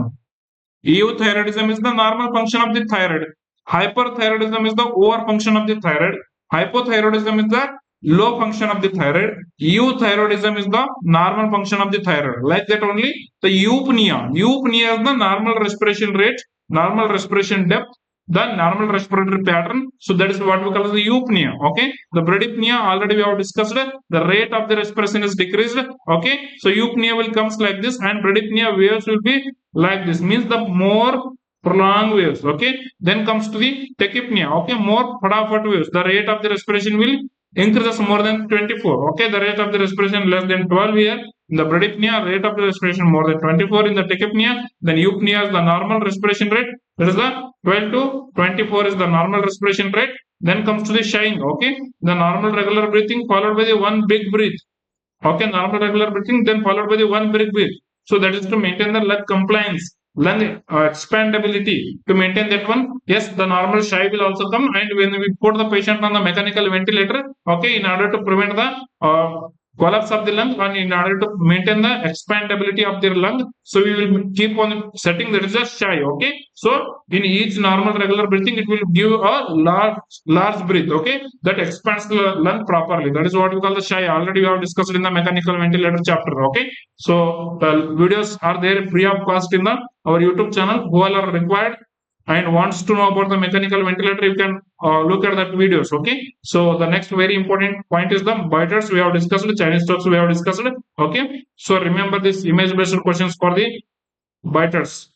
Euthyroidism is the normal function of the thyroid. Hyperthyroidism is the overfunction of the thyroid. Hypothyroidism is the low function of the thyroid. Euthyroidism is the normal function of the thyroid. Like that only the eupnea. Eupnea is the normal respiration rate, normal respiration depth, the normal respiratory pattern. So that is what we call as the eupnea. Okay. The bradypnea already we have discussed. The rate of the respiration is decreased. Okay. So eupnea will comes like this, and bradypnea waves will be like this. Means the more prolonged waves. Okay. Then comes to the tachypnea. Okay. More fast waves. The rate of the respiration will increases more than 24. Okay. The rate of the respiration less than 12 here. In the bradypnea, rate of the respiration more than 24. In the tachypnea, then eupnea is the normal respiration rate. That is the 12 to 24 is the normal respiration rate. Then comes to the shying. Okay. The normal regular breathing followed by the one big breath. Okay. Normal regular breathing, then followed by the one big breath. So that is to maintain the lung compliance, lung expandability. To maintain that one, yes, the normal shy will also come. And when we put the patient on the mechanical ventilator, okay, in order to prevent the collapse of the lung and in order to maintain the expandability of their lung, so we will keep on setting that is a shy. Okay, so in each normal regular breathing, it will give a large breath. Okay, that expands the lung properly. That is what we call the shy. Already we have discussed in the mechanical ventilator chapter. Okay, so the videos are there free of cost in the our YouTube channel. Who all are required and wants to know about the mechanical ventilator, you can look at that videos. Okay, so the next very important point is the biters we have discussed, Chinese talks we have discussed. Okay, so remember this image based questions for the biters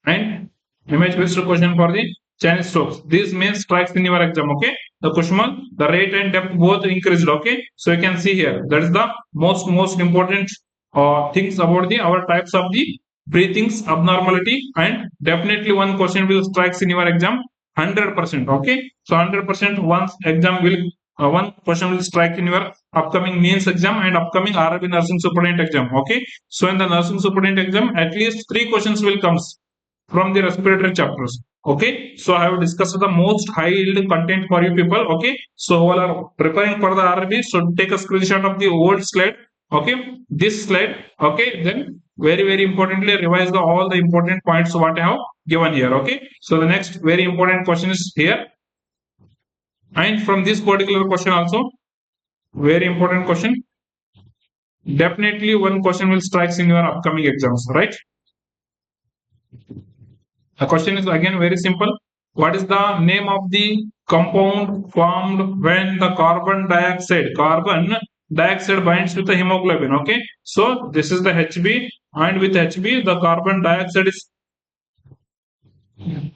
and image based question for the Chinese talks. These main strikes in your exam. Okay, the Kussmaul, the rate and depth both increased. Okay, so you can see here that is the most important things about the our types of the breathings abnormality, and definitely one question will strikes in your exam 100%. Okay, so 100% once exam will one question will strike in your upcoming means exam and upcoming RRB nursing superintendent exam. Okay, so in the nursing superintendent exam at least 3 questions will comes from the respiratory chapters. Okay, so I have discussed the most high yield content for you people. Okay, so while are preparing for the RRB, so take a screenshot of the old slide. Okay, this slide. Okay, then very importantly revise all the important points what I have given here. Okay, so the next very important question is here, and from this particular question also very important question, definitely one question will strikes in your upcoming exams, right? The question is again very simple. What is the name of the compound formed when the carbon dioxide binds with the hemoglobin? Okay, so this is the Hb, and with Hb the carbon dioxide is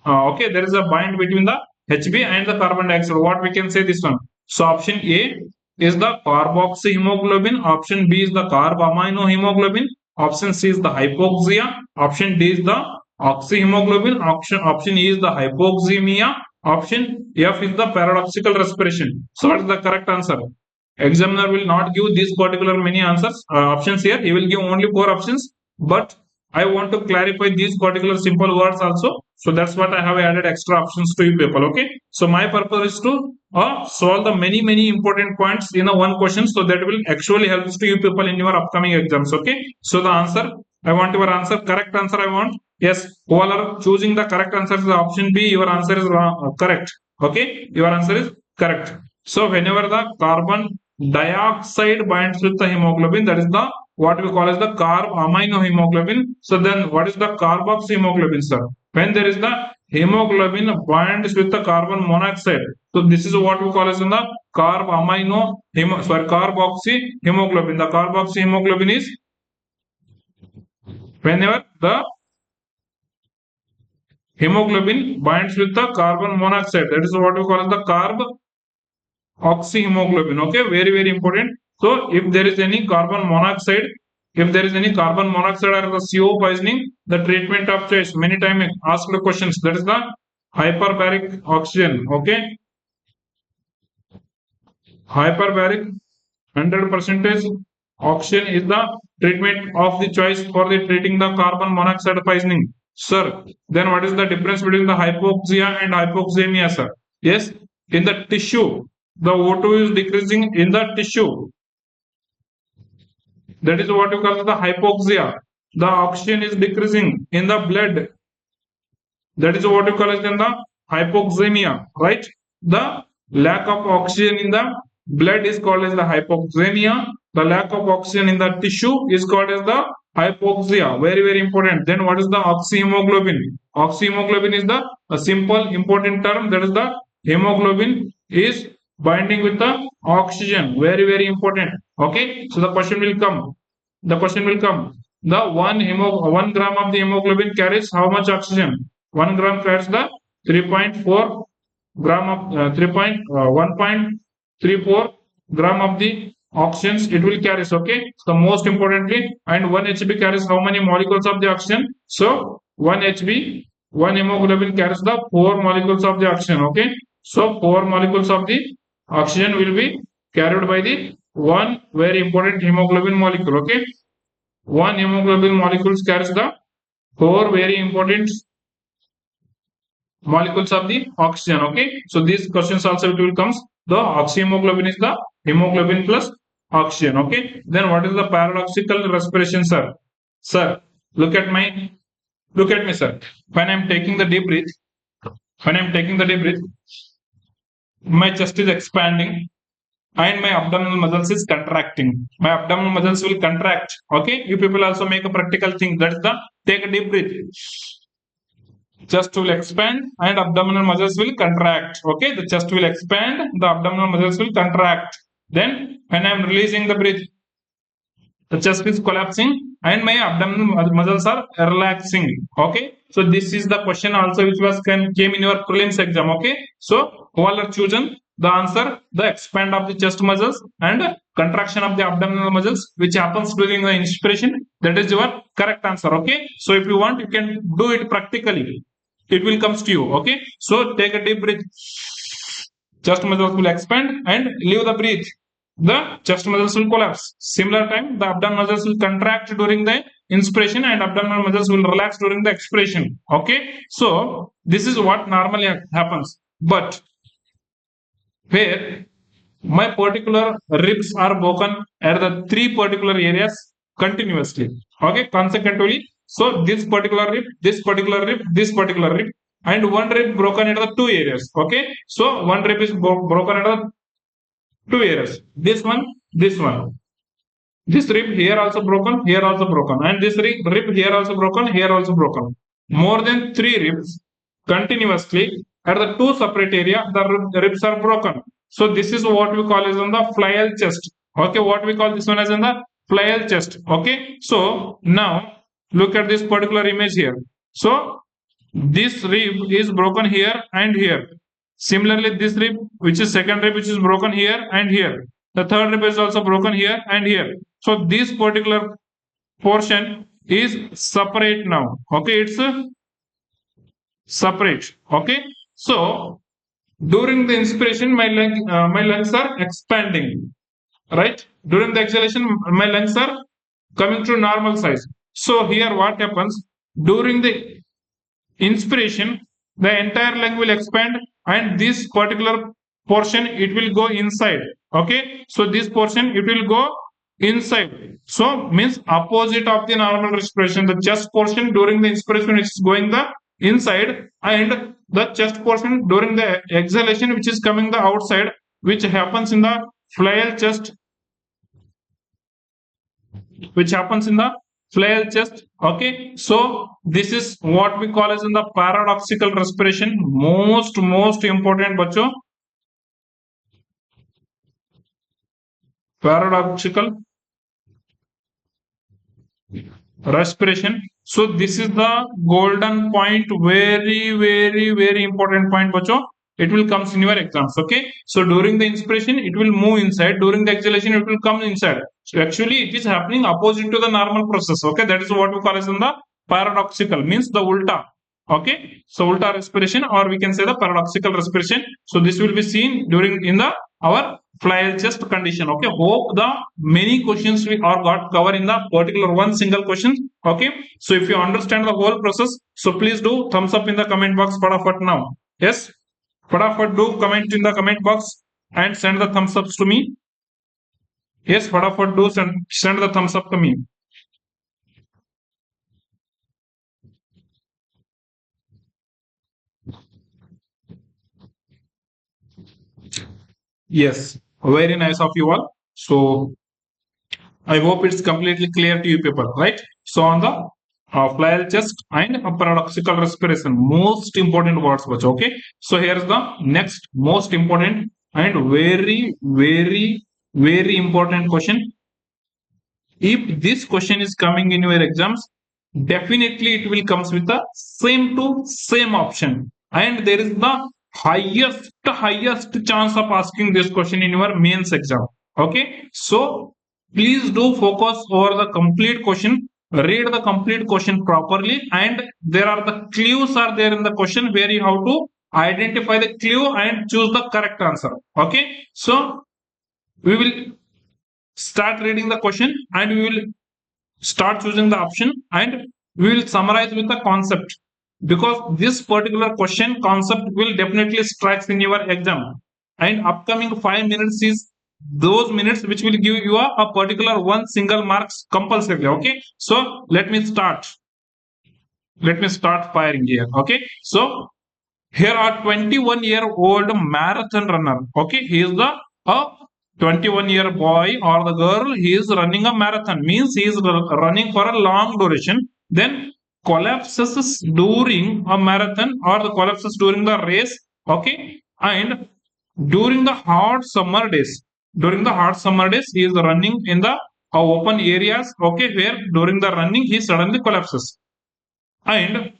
okay, there is a bind between the Hb and the carbon dioxide. What we can say this one? So option A is the carboxyhemoglobin, option B is the carbaminohemoglobin, option C is the hypoxia, option D is the oxyhemoglobin, option E is the hypoxemia, option F is the paradoxical respiration. So what is the correct answer? Examiner will not give these particular many answers options here. He will give only 4 options, but I want to clarify these particular simple words also. So that's what I have added extra options to you people. Okay, so my purpose is to solve the many important points in a one question, so that will actually helps to you people in your upcoming exams. Okay, so the answer I want your answer, correct answer I want. Yes, who all are choosing the correct answer is the option B. Your answer is wrong, correct. Okay, your answer is correct. So whenever the carbon dioxide binds with the hemoglobin, that is the what we call as the carbaminohemoglobin. So then what is the carboxyhemoglobin, sir? when there is the hemoglobin binds with the carbon monoxide. So this is what we call as in the carboxy hemoglobin. The carboxy hemoglobin is whenever the hemoglobin binds with the carbon monoxide. That is what we call as the carboxyhemoglobin. Okay, very very important. So if there is any carbon monoxide, or the CO poisoning, the treatment of choice, many times asked questions, that is the hyperbaric oxygen. Okay, hyperbaric 100% oxygen is the treatment of the choice for the treating the carbon monoxide poisoning. Sir, then what is the difference between the hypoxia and hypoxemia, sir? Yes, in the tissue, the O2 is decreasing in the tissue. That is what you call the hypoxia. The oxygen is decreasing in the blood. That is what you call as the hypoxemia, right? The lack of oxygen in the blood is called as the hypoxemia. The lack of oxygen in the tissue is called as the hypoxia. Very, very important. Then what is the oxyhemoglobin? Oxyhemoglobin is the a simple important term. That is the hemoglobin is binding with the oxygen. Very, very important. Okay. So the question will come. The The 1 gram of the hemoglobin carries how much oxygen? 1 gram carries the 3.4 gram of 1.34 gram of the oxygens it will carries. Okay, so most importantly, and 1 HB carries how many molecules of the oxygen? So 1 HB, 1 hemoglobin carries the 4 molecules of the oxygen. Okay, so 4 molecules of the oxygen will be carried by the one very important hemoglobin molecule. Okay, one hemoglobin molecules carries the 4 very important molecules of the oxygen. Okay, so these questions also it will comes. The oxyhemoglobin is the hemoglobin plus oxygen. Okay, then what is the paradoxical respiration, sir? Sir, look at me, sir. When I'm taking the deep breath, my chest is expanding and my abdominal muscles is contracting. My abdominal muscles will contract. Okay, you people also make a practical thing. That's the take a deep breath. Chest will expand and abdominal muscles will contract. Okay, the chest will expand, the abdominal muscles will contract. Then when I am releasing the breath, the chest is collapsing and my abdominal muscles are relaxing. Okay, so this is the question also which was came in your prelims exam. Okay, so who all are chosen? The answer, the expand of the chest muscles and contraction of the abdominal muscles, which happens during the inspiration. That is your correct answer. Okay, so if you want, you can do it practically. It will comes to you. Okay, so take a deep breath. Chest muscles will expand and leave the breath. The chest muscles will collapse. Similar time, the abdominal muscles will contract during the inspiration and abdominal muscles will relax during the expiration. Okay, so this is what normally happens. But where my particular ribs are broken at the 3 particular areas continuously. Okay, consequently, so this particular rib, this particular rib, this particular rib, and one rib broken at the 2 areas. Okay, so one rib is broken at the 2 areas. This one, this one. This rib here also broken, here also broken, and this rib here also broken, here also broken. More than 3 ribs continuously at the 2 separate area, the ribs are broken. So this is what we call as on the flail chest. Okay, what we call this one as in the flail chest. Okay, so now look at this particular image here. So this rib is broken here and here. Similarly, this rib, which is second rib, which is broken here and here. The third rib is also broken here and here. So this particular portion is separate now. Okay, it's separate. Okay, so during the inspiration, my lungs are expanding. Right? During the exhalation, my lungs are coming to normal size. So here, what happens during the inspiration? The entire lung will expand, and this particular portion it will go inside. Okay, so this portion it will go inside. So means opposite of the normal respiration. The chest portion during the inspiration is going the inside, and the chest portion during the exhalation which is coming the outside, which happens in the flail chest, Okay, so this is what we call as in the paradoxical respiration. Most important, bacho. Paradoxical respiration. So this is the golden point, very important point, bacho. It will comes in your exams. Okay, so during the inspiration it will move inside, during the exhalation it will come inside. So actually it is happening opposite to the normal process. Okay, that is what we call as in the paradoxical, means the ulta. Okay, so ulta respiration, or we can say the paradoxical respiration. So this will be seen during in the our flail chest condition. Okay, hope the many questions we are got cover in the particular one single question. Okay, so if you understand the whole process, so please do thumbs up in the comment box fatafat now. Yes, fatafat do comment in the comment box and send the thumbs ups to me. Yes, fatafat do send the thumbs up to me. Yes, very nice of you all. So I hope it's completely clear to you people, right? So on the flail chest and paradoxical respiration, most important words, okay? So here's the next most important and very important question. If this question is coming in your exams, definitely it will comes with the same to same option, and there is the highest chance of asking this question in your mains exam. Okay, so please do focus over the complete question, read the complete question properly, and there are the clues are there in the question where you have to identify the clue and choose the correct answer. Okay, so we will start reading the question and we will start choosing the option, and we will summarize with the concept, because this particular question concept will definitely strikes in your exam, and upcoming 5 minutes is those minutes which will give you a particular one single marks compulsorily. Okay, so let me start firing here. Okay, so here are 21-year-old marathon runner. Okay, he is the a 21-year boy or the girl. He is running a marathon. Means he is running for a long duration. Then collapses during a marathon or the collapses during the race. Okay, and during the hot summer days. During the hot summer days, he is running in the open areas. Okay, where during the running he suddenly collapses, and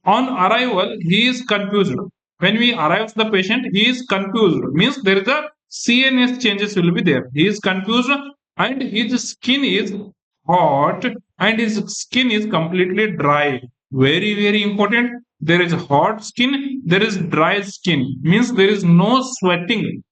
on arrival, he is confused. When we arrive to the patient, he is confused. Means there is a CNS changes will be there. He is confused and his skin is hot and his skin is completely dry. Very important. There is hot skin, there is dry skin. Means there is no sweating.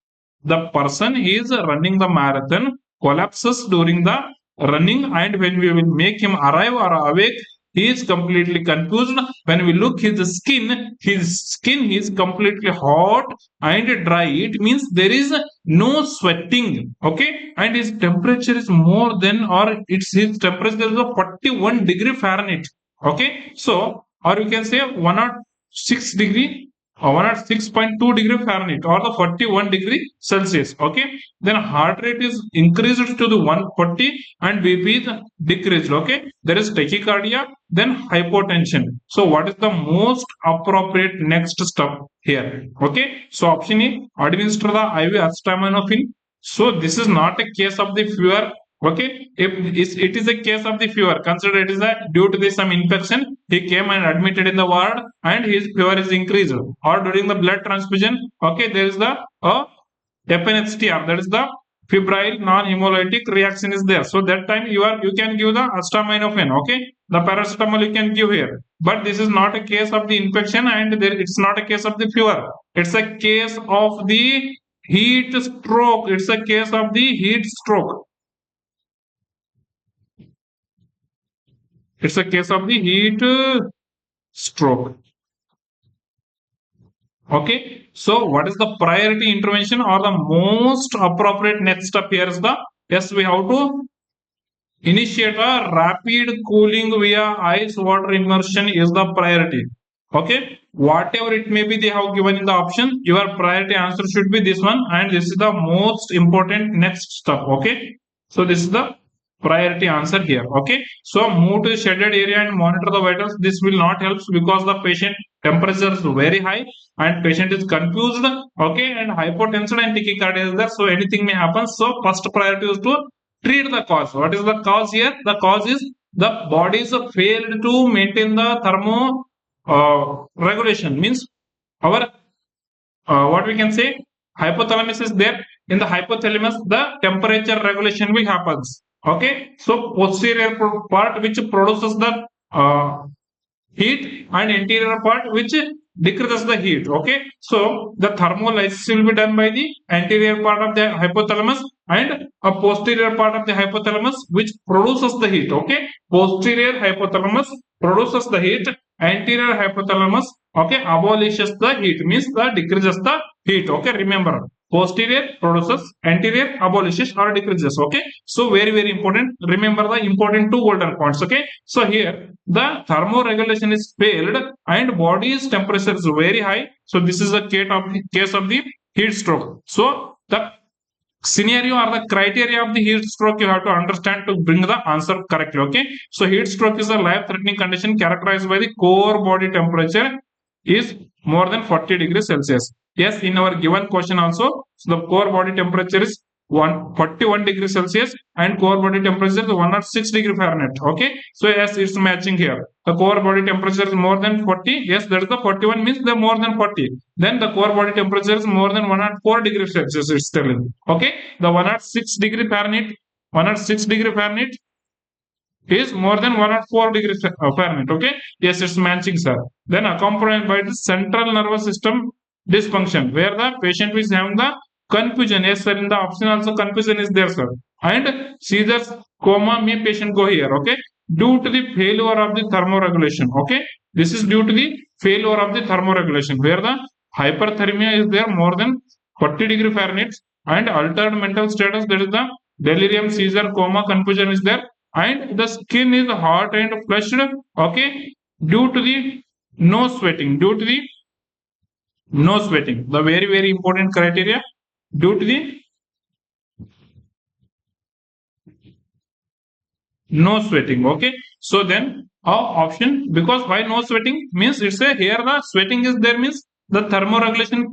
The person is running the marathon collapses during the running, and when we will make him arrive or awake, he is completely confused. When we look his skin is completely hot and dry. It means there is no sweating. Okay, and his temperature is more than, or it's his temperature is 41 degree Fahrenheit. Okay, so or you can say 106 degree or 106.2 degree Fahrenheit or the 41 degree Celsius. Okay, then heart rate is increased to the 140 and BP is decreased. Okay, there is tachycardia, then hypotension. So what is the most appropriate next step here? Okay, so option A, administer the IV acetaminophen. So this is not a case of the fever. Okay, if it is a case of the fever, consider it is a due to the some infection. He came and admitted in the ward, and his fever is increased. Or during the blood transfusion, okay, there is the FNHTR, that is the febrile non-hemolytic reaction is there. So that time you can give the acetaminophen. Okay, the paracetamol you can give here. But this is not a case of the infection, and it's not a case of the fever. It's a case of the heat stroke. It's a case of the heat stroke. It's a case of the heat stroke. Okay, so what is the priority intervention or the most appropriate next step here is the, yes, we have to initiate a rapid cooling via ice water immersion is the priority. Okay, whatever it may be they have given in the option, your priority answer should be this one, and this is the most important next step. Okay, so this is the priority answer here. Okay, so move to the shaded area and monitor the vitals. This will not help because the patient temperature is very high and patient is confused. Okay, and hypotension and tachycardia is there, so anything may happen. So first priority is to treat the cause. What is the cause here? The cause is the body is failed to maintain the thermo regulation. Means our what we can say, hypothalamus is there. In the hypothalamus the temperature regulation will happens. Okay, so posterior part which produces the uh, heat and anterior part which decreases the heat. Okay, so the thermolysis will be done by the anterior part of the hypothalamus and a posterior part of the hypothalamus which produces the heat. Okay, posterior hypothalamus produces the heat, anterior hypothalamus, okay, abolishes the heat, means the decreases the heat. Okay, remember, posterior produces, anterior abolishes or decreases. Okay, so very very important, remember the important two golden points. Okay, so here the thermoregulation is failed and body's temperature is very high, so this is the case of the heat stroke. So the scenario or the criteria of the heat stroke you have to understand to bring the answer correctly. Okay, so heat stroke is a life threatening condition characterized by the core body temperature is more than 40 degrees Celsius. Yes, in our given question also, so the core body temperature is 41 degrees Celsius and core body temperature is 106 degree Fahrenheit. Okay, so yes, it's matching here. The core body temperature is more than 40. Yes, that is the 41 means the more than 40. Then the core body temperature is more than 104 degrees Celsius. It's telling. Okay, the 106 degree Fahrenheit, 106 degree Fahrenheit is more than 104 degrees Fahrenheit. Okay, yes, it's matching, sir. Then accompanied by the central nervous system dysfunction, where the patient is having the confusion. Yes, sir. In the option also confusion is there, sir. And seizures, coma, may patient go here. Okay, due to the failure of the thermoregulation. Okay, this is due to the failure of the thermoregulation, where the hyperthermia is there more than 40 degree Fahrenheit and altered mental status. That is the delirium, seizure, coma, confusion is there, and the skin is hot and flushed. Okay, due to the no sweating, due to the no sweating, the very very important criteria, due to the no sweating. Okay, so then our option, because why no sweating means it's a here the sweating is there means the thermoregulation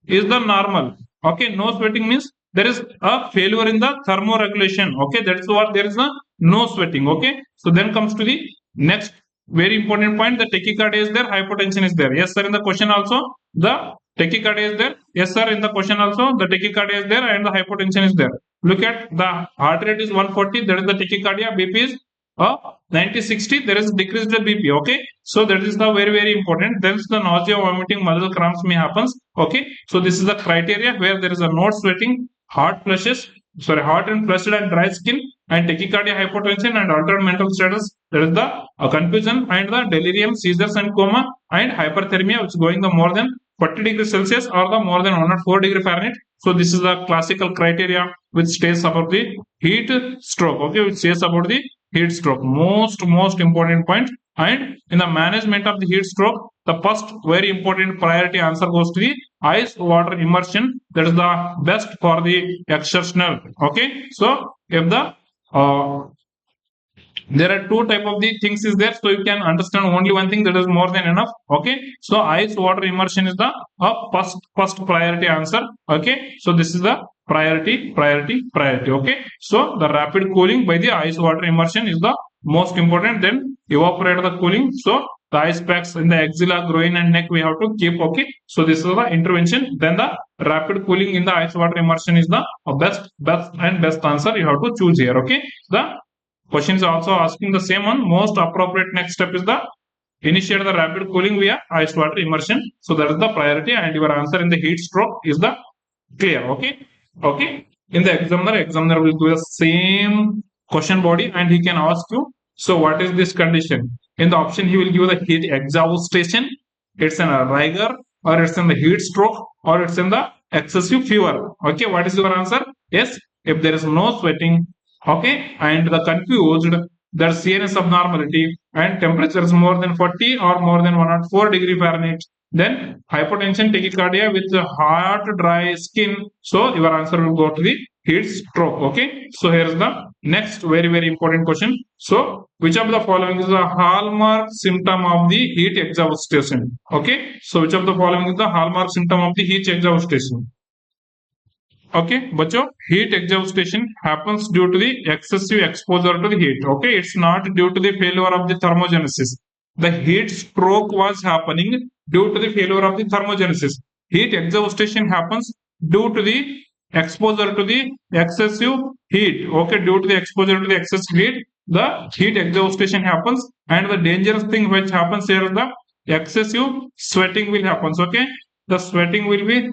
is the normal. Okay, no sweating means there is a failure in the thermoregulation. Okay, that's what there is a no sweating. Okay, so then comes to the next very important point, the tachycardia is there, hypotension is there. Yes, sir, in the question also the tachycardia is there. Yes, sir, in the question also the tachycardia is there and the hypotension is there. Look at the heart rate is 140, that is the tachycardia. BP is 90-60, there is decreased the BP. Okay, so that is the very very important. Then the nausea, vomiting, muscle cramps may happens. Okay, so this is the criteria where there is a no sweating, heart flushes, sorry, heart and flushed and dry skin, and tachycardia, hypotension, and altered mental status. There is the confusion and the delirium, seizures and coma, and hyperthermia, which is going the more than 40 degrees Celsius or the more than 104 degree Fahrenheit. So this is the classical criteria which states about the heat stroke. Okay, which says about the heat stroke. Most important point. And in the management of the heat stroke, the first very important priority answer goes to the ice water immersion. That is the best for the exceptional. Okay, so if the there are two type of the things is there, so you can understand only one thing, that is more than enough. Okay, so ice water immersion is the first priority answer. Okay, so this is the priority. Okay, so the rapid cooling by the ice water immersion is the most important. Then evaporate the cooling, so the ice packs in the axilla, groin and neck we have to keep. Okay, so this is the intervention. Then the rapid cooling in the ice water immersion is the best answer you have to choose here. Okay, the question is also asking the same one. Most appropriate next step is the initiate the rapid cooling via ice water immersion. So that is the priority, and your answer in the heat stroke is the clear. Okay. In the examiner will do the same question body and he can ask you, so what is this condition? In the option he will give the heat exhaustion, it's in a rigor, or it's in the heat stroke, or it's in the excessive fever. Okay, what is your answer? Yes, if there is no sweating, okay, and the confused, there's CNS abnormality and temperature is more than 40 or more than 104 degree Fahrenheit, then hypotension, tachycardia with hot dry skin, so your answer will go to the heat stroke. Okay, so here is the next very important question. So which of the following is the hallmark symptom of the heat exhaustion? Okay, so which of the following is the hallmark symptom of the heat exhaustion? Okay, बच्चों, heat exhaustion happens due to the excessive exposure to the heat. Okay, it's not due to the failure of the thermogenesis. The heat stroke was happening due to the failure of the thermogenesis. Heat exhaustion happens due to the exposure to the excessive heat. Okay, due to the exposure to the excessive heat, the heat exhaustion happens, and the dangerous thing which happens here is the excessive sweating will happen. Okay, the sweating will be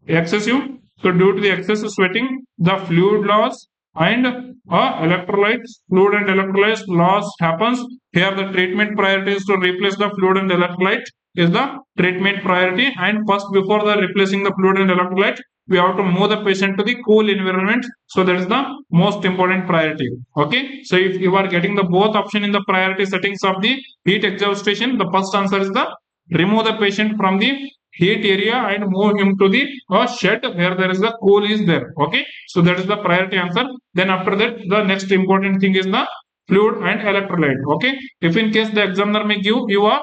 excessive. So due to the excessive sweating, the fluid loss and fluid and electrolytes loss happens. Here the treatment priority is to replace the fluid and electrolyte is the treatment priority. And first, before the replacing the fluid and electrolyte, we have to move the patient to the cool environment. So that is the most important priority. Okay. So if you are getting the both option in the priority settings of the heat exhaustion, the first answer is the remove the patient from the heat area and move him to the shed where there is the cool is there. Okay, so that is the priority answer. Then after that, the next important thing is the fluid and electrolyte. Okay, if in case the examiner may give you a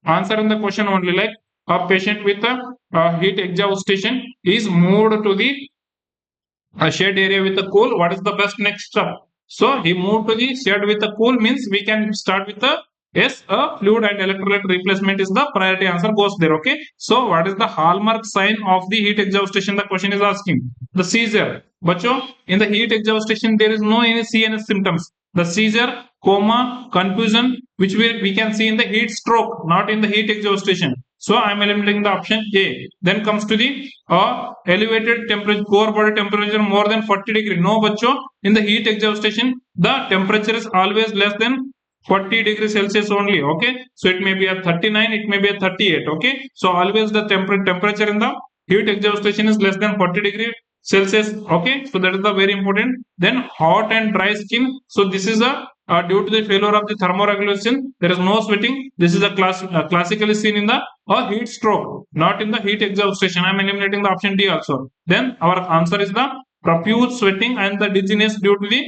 answer in the question only, like a patient with a heat exhaustion is moved to the shed area with the cool, what is the best next step? So he moved to the shed with the cool means we can start with the yes, a fluid and electrolyte replacement is the priority answer goes there. Okay, so what is the hallmark sign of the heat exhaustion? The question is asking the seizure. Bacho, in the heat exhaustion there is no any CNS symptoms. The seizure, coma, confusion, which we can see in the heat stroke, not in the heat exhaustion. So I am eliminating the option A. Then comes to the elevated temperature, core body temperature more than 40 degree. No, bacho, in the heat exhaustion the temperature is always less than 40 degrees Celsius only. Okay, so it may be a 39, it may be a 38. Okay, so always the temperature in the heat exhaustion is less than 40 degree Celsius. Okay, so that is the very important. Then hot and dry skin. So this is a due to the failure of the thermoregulation, there is no sweating. This is a classically seen in the heat stroke, not in the heat exhaustion. I am eliminating the option D also. Then our answer is the profuse sweating and the dizziness due to the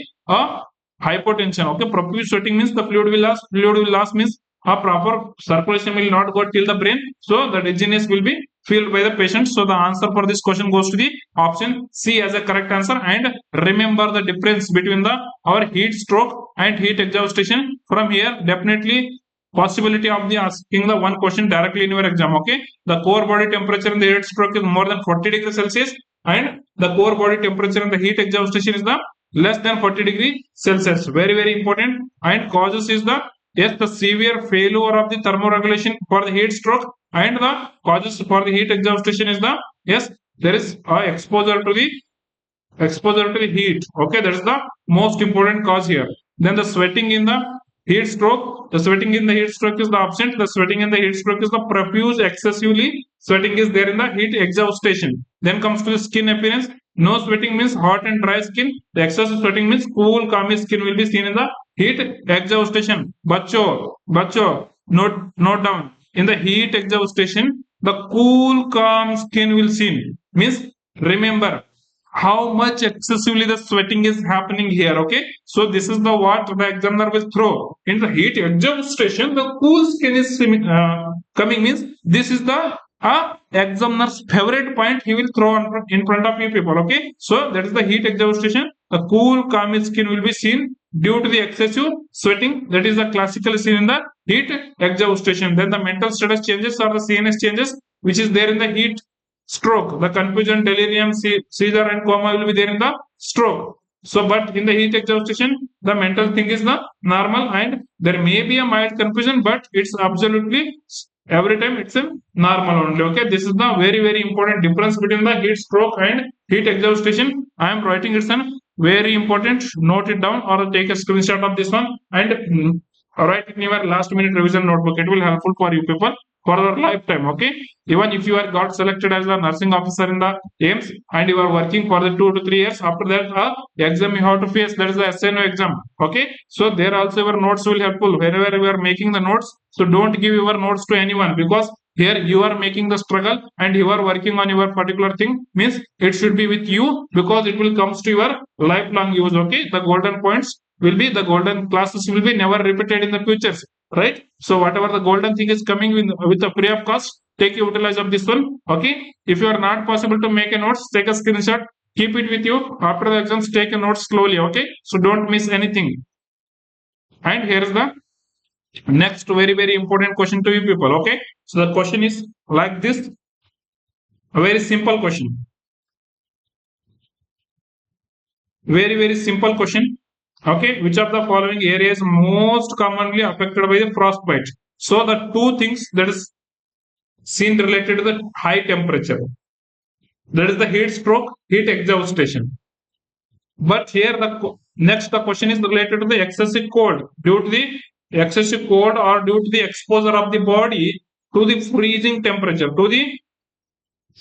hypotension. Okay, profuse sweating means the fluid will loss means a proper circulation will not go till the brain, so the dizziness will be felt by the patient. So the answer for this question goes to the option C as a correct answer. And remember the difference between the our heat stroke and heat exhaustion. From here, definitely possibility of the asking the one question directly in your exam. Okay, the core body temperature in the heat stroke is more than 40 degrees Celsius, and the core body temperature in the heat exhaustion is the less than 40 degree Celsius. Very important. And causes is the yes, the severe failure of the thermoregulation for the heat stroke, and the causes for the heat exhaustion is the yes, there is exposure to the heat. Okay, that is the most important cause here. Then the sweating in the heat stroke. The sweating in the heat stroke is the absent. The sweating in the heat stroke is the profuse, excessively sweating is there in the heat exhaustion. Then comes to the skin appearance. No sweating means hot and dry skin. The excessive sweating means cool, calm skin will be seen in the heat exhaustion. Bacho, note down. In the heat exhaustion, the cool, calm skin will seen. Means remember how much excessively the sweating is happening here. Okay, so this is the what the examiner will throw. In the heat exhaustion, the cool skin is coming means this is the examiner's favorite point he will throw in front of you people. Okay, so that is the heat exhaustion. The cool, calm skin will be seen due to the excessive sweating. That is the classical seen in the heat exhaustion. Then the mental status changes or the CNS changes, which is there in the heat stroke. The confusion, delirium, seizure, and coma will be there in the stroke. So, but in the heat exhaustion, the mental thing is the normal, and there may be a mild confusion, but it's absolutely every time it's a normal only. Okay, this is the very important difference between the heat stroke and heat exhaustion. I am writing it on very important. Note it down or take a screenshot of this one and write it in your last minute revision notebook. It will helpful for you people for your lifetime. Okay, even if you are got selected as a nursing officer in the AIMS and you are working for the 2 to 3 years, after that exam you have to face, that is the SNO exam. Okay, so there also your notes will helpful wherever you are making the notes. So don't give your notes to anyone, because here you are making the struggle and you are working on your particular thing, means it should be with you because it will comes to your lifelong use. Okay, the golden points will be, the golden classes will be never repeated in the futures, right? So whatever the golden thing is coming with the free of cost, take utilize of this one. Okay, if you are not possible to make a notes, take a screenshot, keep it with you. After the exams, take a notes slowly. Okay, so don't miss anything. And here is the next very important question to you people. Okay, so the question is like this, a very simple question, very simple question. Okay, which of the following areas most commonly affected by the frostbite? So the two things that is seen related to the high temperature, that is the heat stroke, heat exhaustion. But here next the question is related to the excessive cold, due to the excessive cold or due to the exposure of the body to the freezing temperature, to the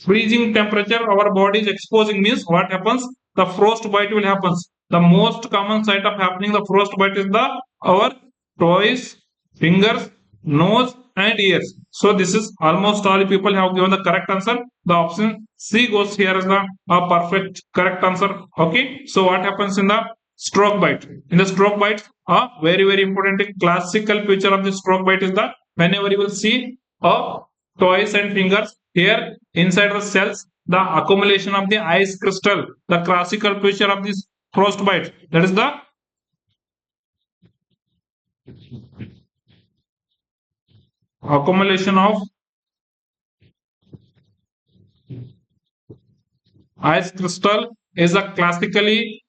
freezing temperature our body is exposing, means what happens, the frostbite will happen. The most common site of happening the frostbite is the our toes, fingers, nose and ears. So this is almost all people have given the correct answer. The option C goes here as the perfect correct answer. Okay, so what happens in the stroke bite? In the stroke bite, a very important classical feature of the stroke bite is that whenever you will see a toes and fingers, here inside the cells the accumulation of the ice crystal, the classical feature of this frostbite, that is the accumulation of ice crystal is a classically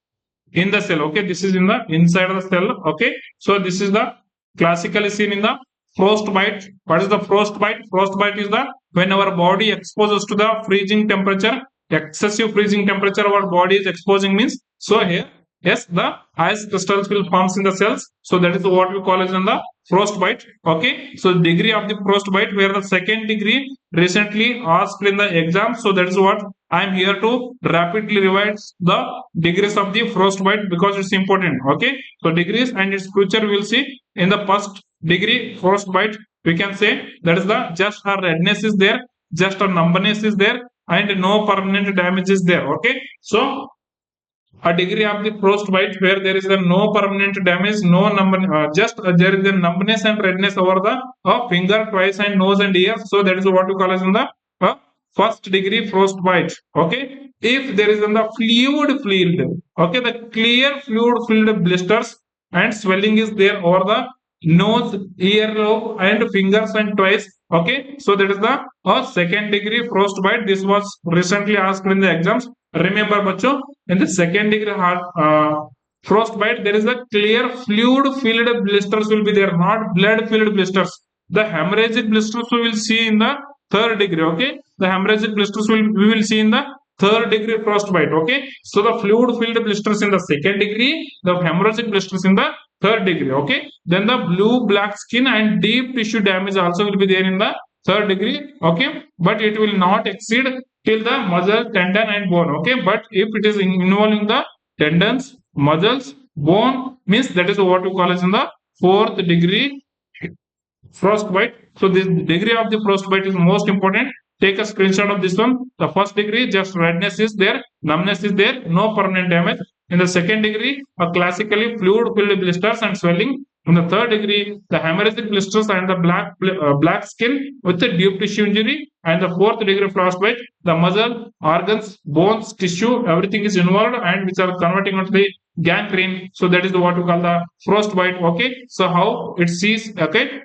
in the cell. Okay, this is in the inside of the cell. Okay, so this is the classically seen in the frostbite. What is the frostbite? Frostbite is the when our body exposes to the freezing temperature, excessive freezing temperature our body is exposing, means so here yes the ice crystals will forms in the cells, so that is what we call as in the frostbite. Okay, so degree of the frostbite, where the second degree recently asked in the exam, so that is what I am here to rapidly revise the degrees of the frostbite because it's important. Okay, so degrees and its future we will see. In the first degree frostbite, we can say that is the just a redness is there, just a numbness is there, and no permanent damage is there. Okay, so a degree of the frostbite where there is a no permanent damage, no number, just there is a numbness and redness over the finger, twice and nose and ears. So that is what we call as in the first degree frostbite. Okay, if there is in the fluid filled, okay, the clear fluid filled blisters and swelling is there over the nose, earlobe and fingers and twice. Okay, so that is the second degree frostbite. This was recently asked in the exams. Remember bacho, in the second degree frostbite there is a clear fluid filled blisters will be there, not blood filled blisters. The hemorrhagic blisters we will see in the third degree. Okay, the hemorrhagic blisters we will see in the third degree frostbite. Okay, so the fluid filled blisters in the second degree, the hemorrhagic blisters in the third degree. Okay, then the blue black skin and deep tissue damage also will be there in the third degree. Okay, but it will not exceed till the muscle, tendon and bone. Okay, but if it is involving the tendons, muscles, bone, means that is what we call as in the fourth degree frostbite. So this degree of the frostbite is most important. Take a screenshot of this one. The first degree, just redness is there, numbness is there, no permanent damage. In the second degree, a classically fluid filled blisters and swelling. In the third degree, the hemorrhagic blisters and the black skin with the deep tissue injury. And the fourth degree frostbite, the muscle, organs, bones, tissue, everything is involved and which are converting into the gangrene. So that is what we call the frostbite. Okay, so how it sees. Okay,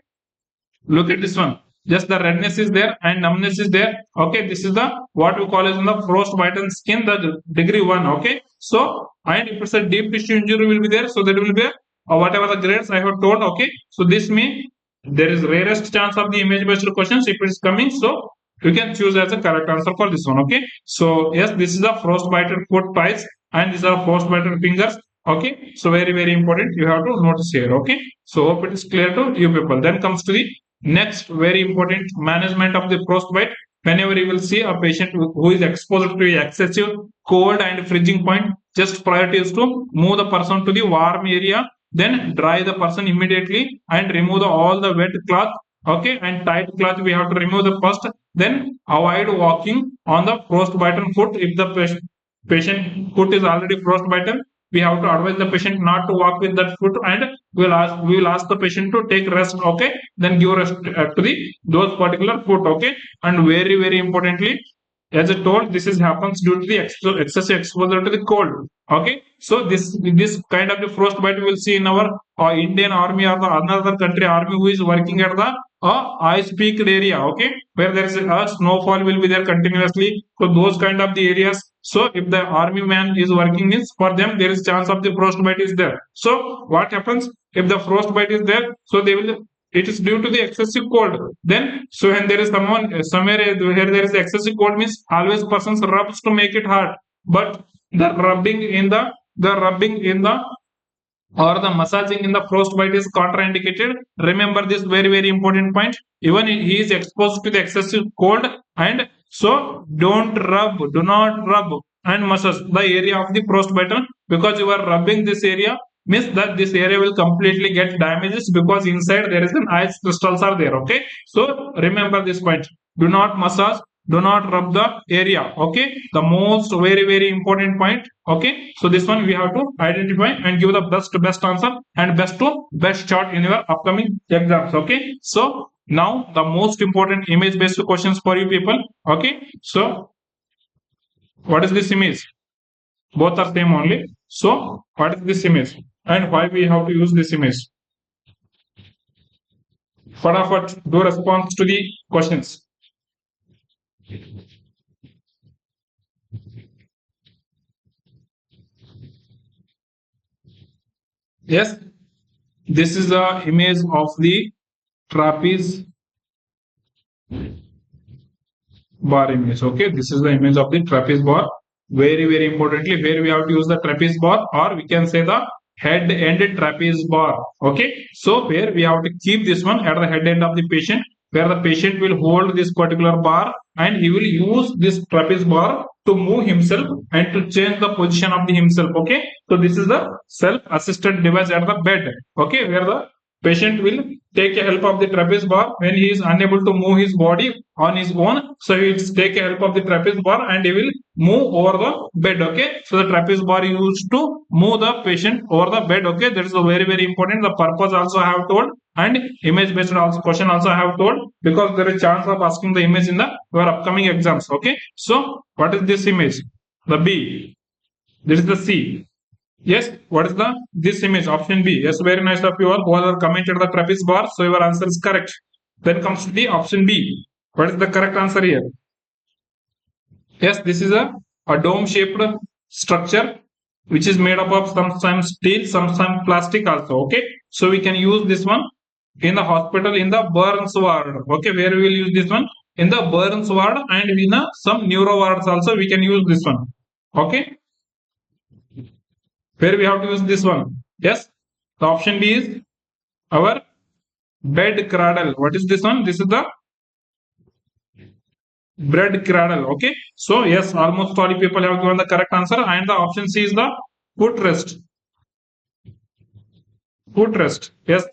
look at this one. Just the redness is there and numbness is there. Okay, this is the what we call as in the frostbitten skin, the degree 1. Okay, so and if it's a deep tissue injury will be there, so that will be whatever the grades I have told. Okay, so this means there is rarest chance of the image based questions if it is coming, so you can choose as a correct answer for this one. Okay, so yes, this is the frostbitten foot pies and these are frostbitten fingers. Okay, so very important, you have to notice here. Okay, so hope it is clear to you people. Then comes to the next very important management of the frostbite. Whenever you will see a patient who is exposed to excessive cold and freezing point, just priority is to move the person to the warm area, then dry the person immediately and remove all the wet cloth Okay, and tight clutch we have to remove the first. Then avoid walking on the frostbitten foot. If the patient foot is already frostbitten, we have to advise the patient not to walk with that foot, and we will ask the patient to take rest. Okay, then give rest to the those particular foot. Okay, and very importantly, as I told, this is happens due to the excessive exposure to the cold. Okay, so this kind of the frostbite we will see in our Indian army or the another country army who is working at the ice peak area. Okay, where there is a snowfall will be there continuously. So those kind of the areas. So if the army man is working, means for them there is chance of the frostbite is there. So what happens if the frostbite is there? So they will, it is due to the excessive cold. Then so when there is someone somewhere where there is excessive cold, means always persons rubs to make it hard, but the rubbing in the or the massaging in the frostbite is contraindicated. Remember this very important point. Even he is exposed to the excessive cold, and so do not rub and massage the area of the frostbite, because you are rubbing this area means that this area will completely get damaged, because inside there is an ice crystals are there. Okay, so remember this point. Do not massage, do not rub the area. Okay, the most very important point. Okay, so this one we have to identify and give the best answer and best shot in your upcoming exams. Okay, so now the most important image based questions for you people. Okay, so what is this image? Both are same only. So what is this image and why we have to use this image? Fatafat, do response to the questions. Yes, this is the image of the trapeze bar image. Okay, this is the image of the trapeze bar. Very importantly, where we have to use the trapeze bar, or we can say the head end trapeze bar. Okay, so where we have to keep this one at the head end of the patient, where the patient will hold this particular bar and he will use this trapeze bar to move himself and to change the position of the himself. Okay, so this is the self-assisted device at the bed. Okay, where the patient will take a help of the trapeze bar when he is unable to move his body on his own. So he will take a help of the trapeze bar and he will move over the bed. Okay, so the trapeze bar is used to move the patient over the bed. Okay, that is very important. The purpose also I have told, and image based also question also I have told, because there is chance of asking the image in the your upcoming exams. Okay, so what is this image? The B. This is the C. Yes, what is the this image? Option B. Yes, very nice of you all who are commented the trapeze bar. So your answer is correct. Then comes to the option B. What is the correct answer here? Yes, this is a dome shaped structure which is made up of sometimes steel, sometimes plastic also. Okay, so we can use this one in the hospital in the burns ward. Okay, where we will use this one? In the burns ward, and in some neuro wards also we can use this one. Okay, where we have to use this one? Yes, the option B is our bed cradle. What is this one? This is the bread cradle. Okay, so yes, almost all people have given the correct answer, and the option C is the footrest. Footrest. Yes,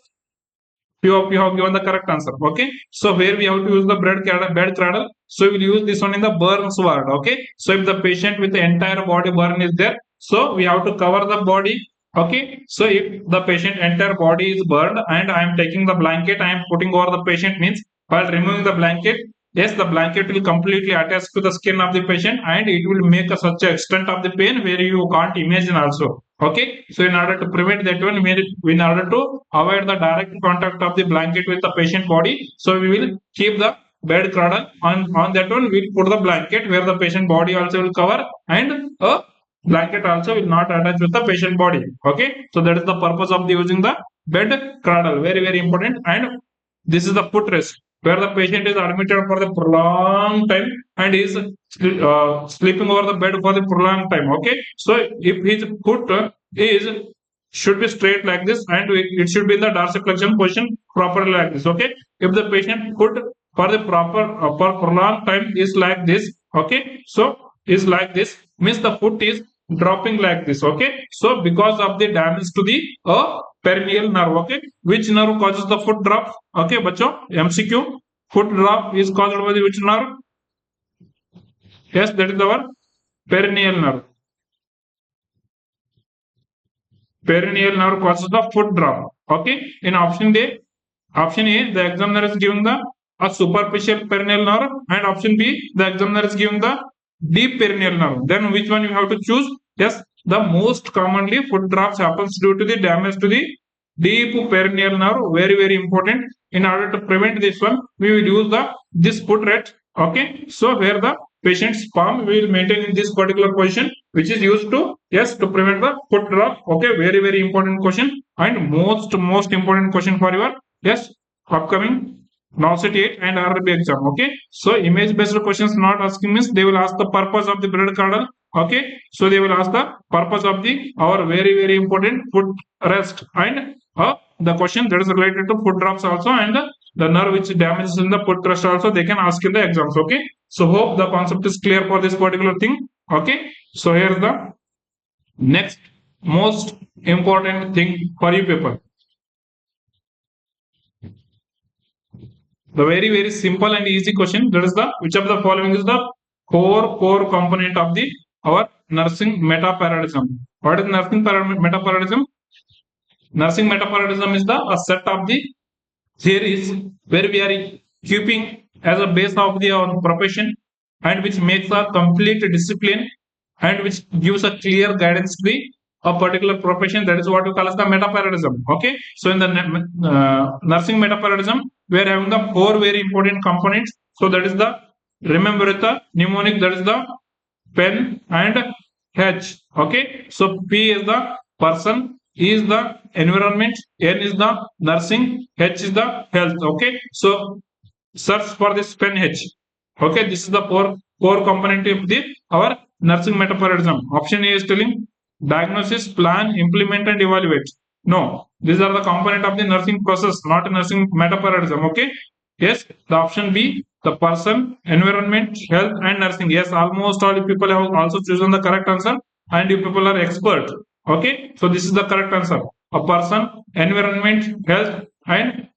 few of you have given the correct answer. Okay, so where we have to use the bed cradle, so we will use this one in the burns ward. Okay, so if the patient with the entire body burn is there, so we have to cover the body. Okay, so if the patient entire body is burned and I am taking the blanket, I am putting over the patient, means while removing the blanket, yes, the blanket will completely attach to the skin of the patient and it will make such a extent of the pain where you can't imagine also. Okay, so in order to prevent that one, in order to avoid the direct contact of the blanket with the patient body, so we will keep the bed cradle on that one. We'll put the blanket where the patient body also will cover, and a blanket also will not attach with the patient body. Okay, so that is the purpose of using the bed cradle. Very important. And this is the footrest, where the patient is admitted for the prolonged time and is sleeping over the bed for the prolonged time. Okay, so if his foot is should be straight like this, and it should be in the dorsiflexion position properly like this. Okay, if the patient foot for the proper for prolonged time is like this, okay, so is like this, means the foot is dropping like this. Okay, so because of the damage to the perineal nerve. Okay, which nerve causes the foot drop? Okay, bacho, MCQ. Foot drop is caused by the which nerve? Yes, that is our perineal nerve. Perineal nerve causes the foot drop. Okay, in option A, the examiner is giving the a superficial perineal nerve, and option B, the examiner is giving the deep perineal nerve. Then which one you have to choose? Yes, the most commonly foot drops happens due to the damage to the deep perineal nerve. Very very important. In order to prevent this one, we will use this foot rest. Okay, so where the patient's palm we will maintain in this particular position, which is used to, yes, to prevent the foot drop. Okay, very very important question, and most important question for your, yes, upcoming Norcet 8 and RRB exam. Okay, so image based questions not asking means they will ask the purpose of the blood curdle. Okay, so they will ask the purpose of the our very very important foot rest, and the question that is related to foot drops also, and the nerve which damages in the foot rest also they can ask in the exams. Okay, so hope the concept is clear for this particular thing. Okay, so here is the next most important thing for you people. The very very simple and easy question, that is the which of the following is the core component of the our nursing metaparadigm. What is nursing metaparadigm? Nursing metaparadigm is the a set of the theories where we are keeping as a base of the profession, and which makes a complete discipline, and which gives a clear guidance to the a particular profession. That is what we call as the metaparadigm. Okay, so in the nursing metaparadigm we are having the four very important components. So that is the, remember the mnemonic, that is the pen and H. Okay, so P is the person, E is the environment, N is the nursing, H is the health. Okay, so search for this pen H. Okay, this is the core component of the our nursing metaparadigm. Option A is telling diagnosis, plan, implement, and evaluate. No, these are the component of the nursing process, not nursing metaparadigm. Okay, yes, the option B, the person, environment, health, and nursing. Yes, almost all people have also chosen the correct answer, and you people are expert. Okay, so this is the correct answer. A person, environment, health, and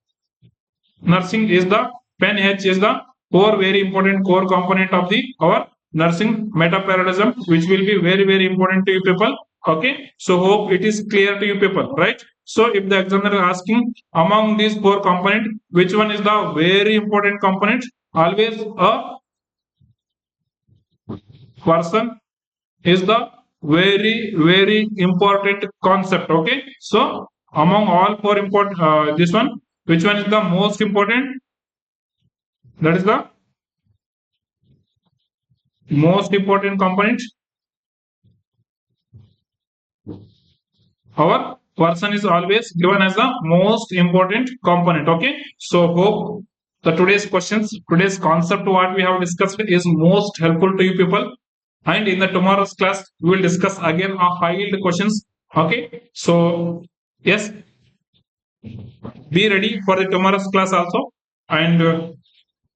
nursing is the pen H is the very important core component of the our nursing metaparadigm, which will be very very important to you people. Okay, so hope it is clear to you people, right? So if the examiner is asking among these four component, which one is the very important component? Always a person is the very very important concept. Okay, so among all four important, this one, which one is the most important? That is the most important component. Our person is always given as the most important component. Okay, so hope the today's questions, today's concept what we have discussed is most helpful to you people, and in the tomorrow's class we will discuss again a high yield questions. Okay, so yes, be ready for the tomorrow's class also, and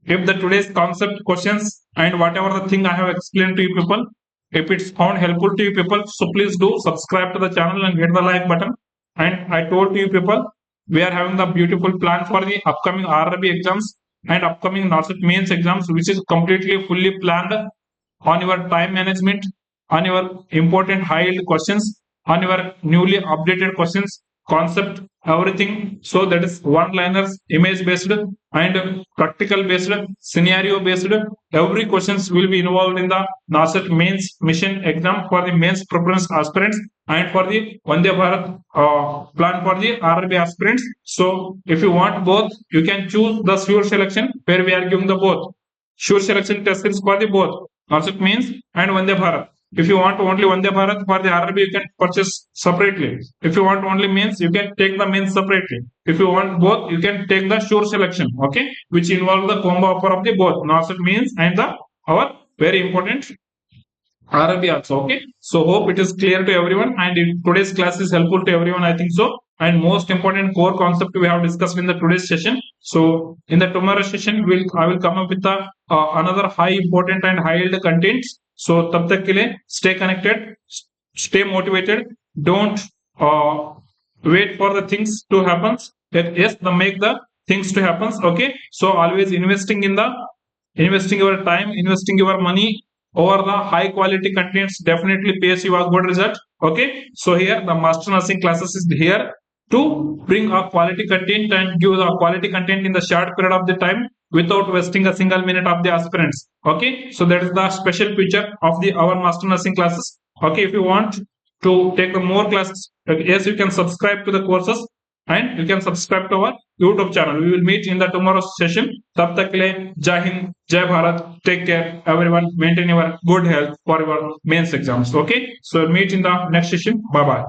if the today's concept questions and whatever the thing I have explained to you people, if it's found helpful to you people, so please do subscribe to the channel and hit the like button. And I told you people, we are having the beautiful plan for the upcoming RRB exams and upcoming Norcet mains exams, which is completely fully planned on your time management, on your important high yield questions, on your newly updated questions, concept, everything. So that is one liners, image based, and practical based, scenario based. Every questions will be involved in the Norcet mains mission exam for the mains preference aspirants, and for the Vande Bharat plan for the RRB aspirants. So if you want both, you can choose the sure selection, where we are giving the both sure selection test series for the both Norcet mains and Vande Bharat. If you want only Vande Bharat for the RRB, you can purchase separately. If you want only mains, you can take the mains separately. If you want both, you can take the sure selection. Okay, which involve the combo offer of the both Norcet mains and the our very important RRB also. Okay, so hope it is clear to everyone, and today's class is helpful to everyone, I think so. And most important core concept we have discussed in the today's session. So in the tomorrow session, I will come up with the another high important and high yield contents. So tab tak ke liye stay connected. stay motivated. Don't wait for the things to happen. Yes, the make the things to happen. Okay, so always investing your time, investing your money over the high quality contents definitely pays you a good result. Okay, so here the master nursing classes is here to bring a quality content and give the quality content in the short period of the time without wasting a single minute of the aspirants. Okay, so that is the special feature of the our master nursing classes. Okay, if you want to take the more classes, yes, you can subscribe to the courses and you can subscribe to our YouTube channel. We will meet in the tomorrow's session. Tab tak ke liye, Jai Hind, Jai Bharat. Take care, everyone. Maintain your good health for your mains exams. Okay, so meet in the next session. Bye bye.